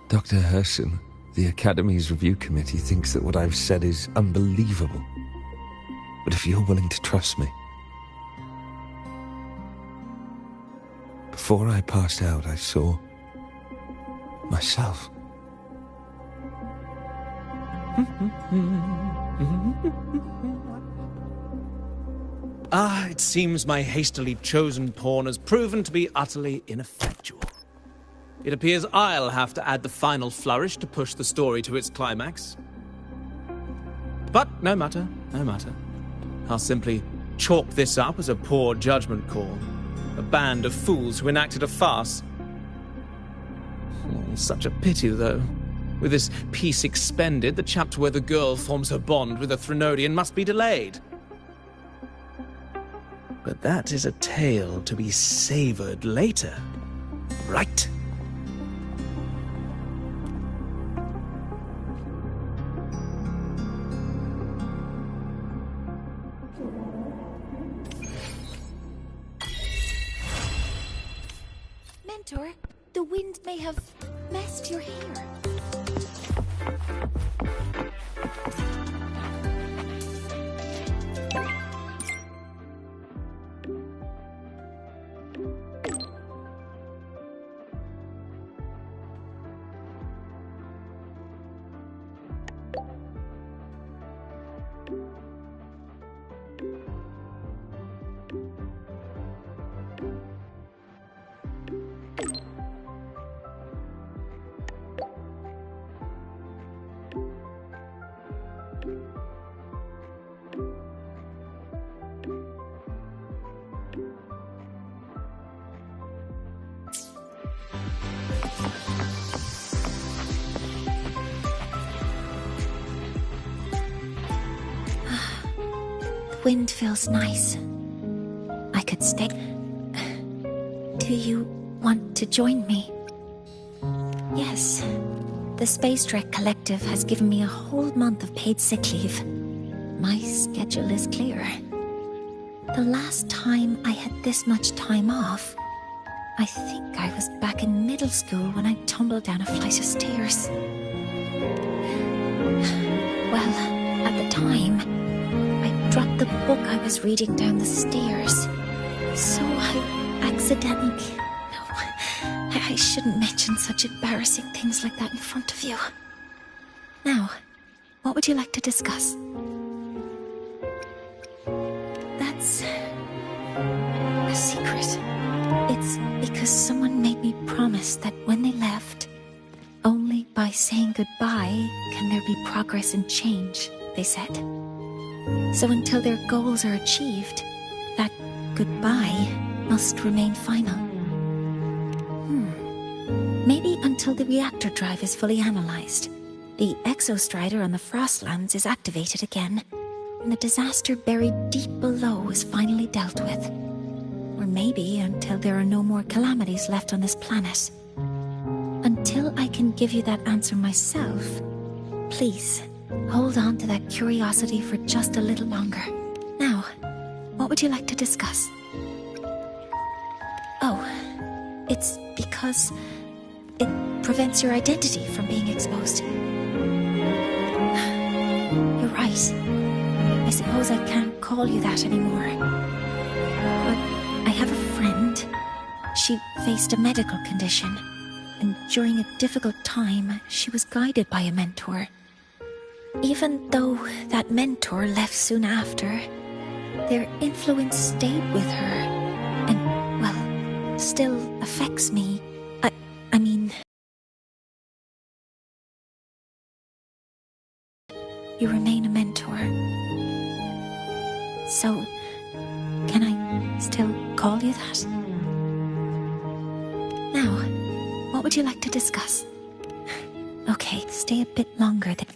Dr. Herson, the Academy's review committee thinks that what I've said is unbelievable. But if you're willing to trust me... Before I passed out, I saw... myself. It seems my hastily chosen pawn has proven to be utterly ineffectual. It appears I'll have to add the final flourish to push the story to its climax. But no matter, no matter. I'll simply chalk this up as a poor judgment call. A band of fools who enacted a farce. Oh, such a pity, though. With this piece expended, the chapter where the girl forms her bond with a Threnodian must be delayed. But that is a tale to be savored later, right? Mentor, the wind may have messed your hair. wind feels nice. I could stay. Do you want to join me? Yes. The Space Trek Collective has given me a whole month of paid sick leave. My schedule is clear. The last time I had this much time off, I think I was back in middle school when I tumbled down a flight of stairs. Well, at the time, I dropped the book I was reading down the stairs. So I accidentally... No, I shouldn't mention such embarrassing things like that in front of you. Now, what would you like to discuss? That's... a secret. It's because someone made me promise that when they left, only by saying goodbye can there be progress and change, they said. So until their goals are achieved, that goodbye must remain final. Maybe until the reactor drive is fully analyzed, the exostrider on the Frostlands is activated again, and the disaster buried deep below is finally dealt with. Or maybe until there are no more calamities left on this planet. Until I can give you that answer myself, please, hold on to that curiosity for just a little longer. Now, what would you like to discuss? Oh, it's because it prevents your identity from being exposed. You're right. I suppose I can't call you that anymore. But I have a friend. She faced a medical condition, and during a difficult time, she was guided by a mentor. Even though that mentor left soon after, their influence stayed with her, and, well, still affects me. I mean... You remain a mentor. So, can I still call you that? Now, what would you like to discuss? Okay, stay a bit longer than...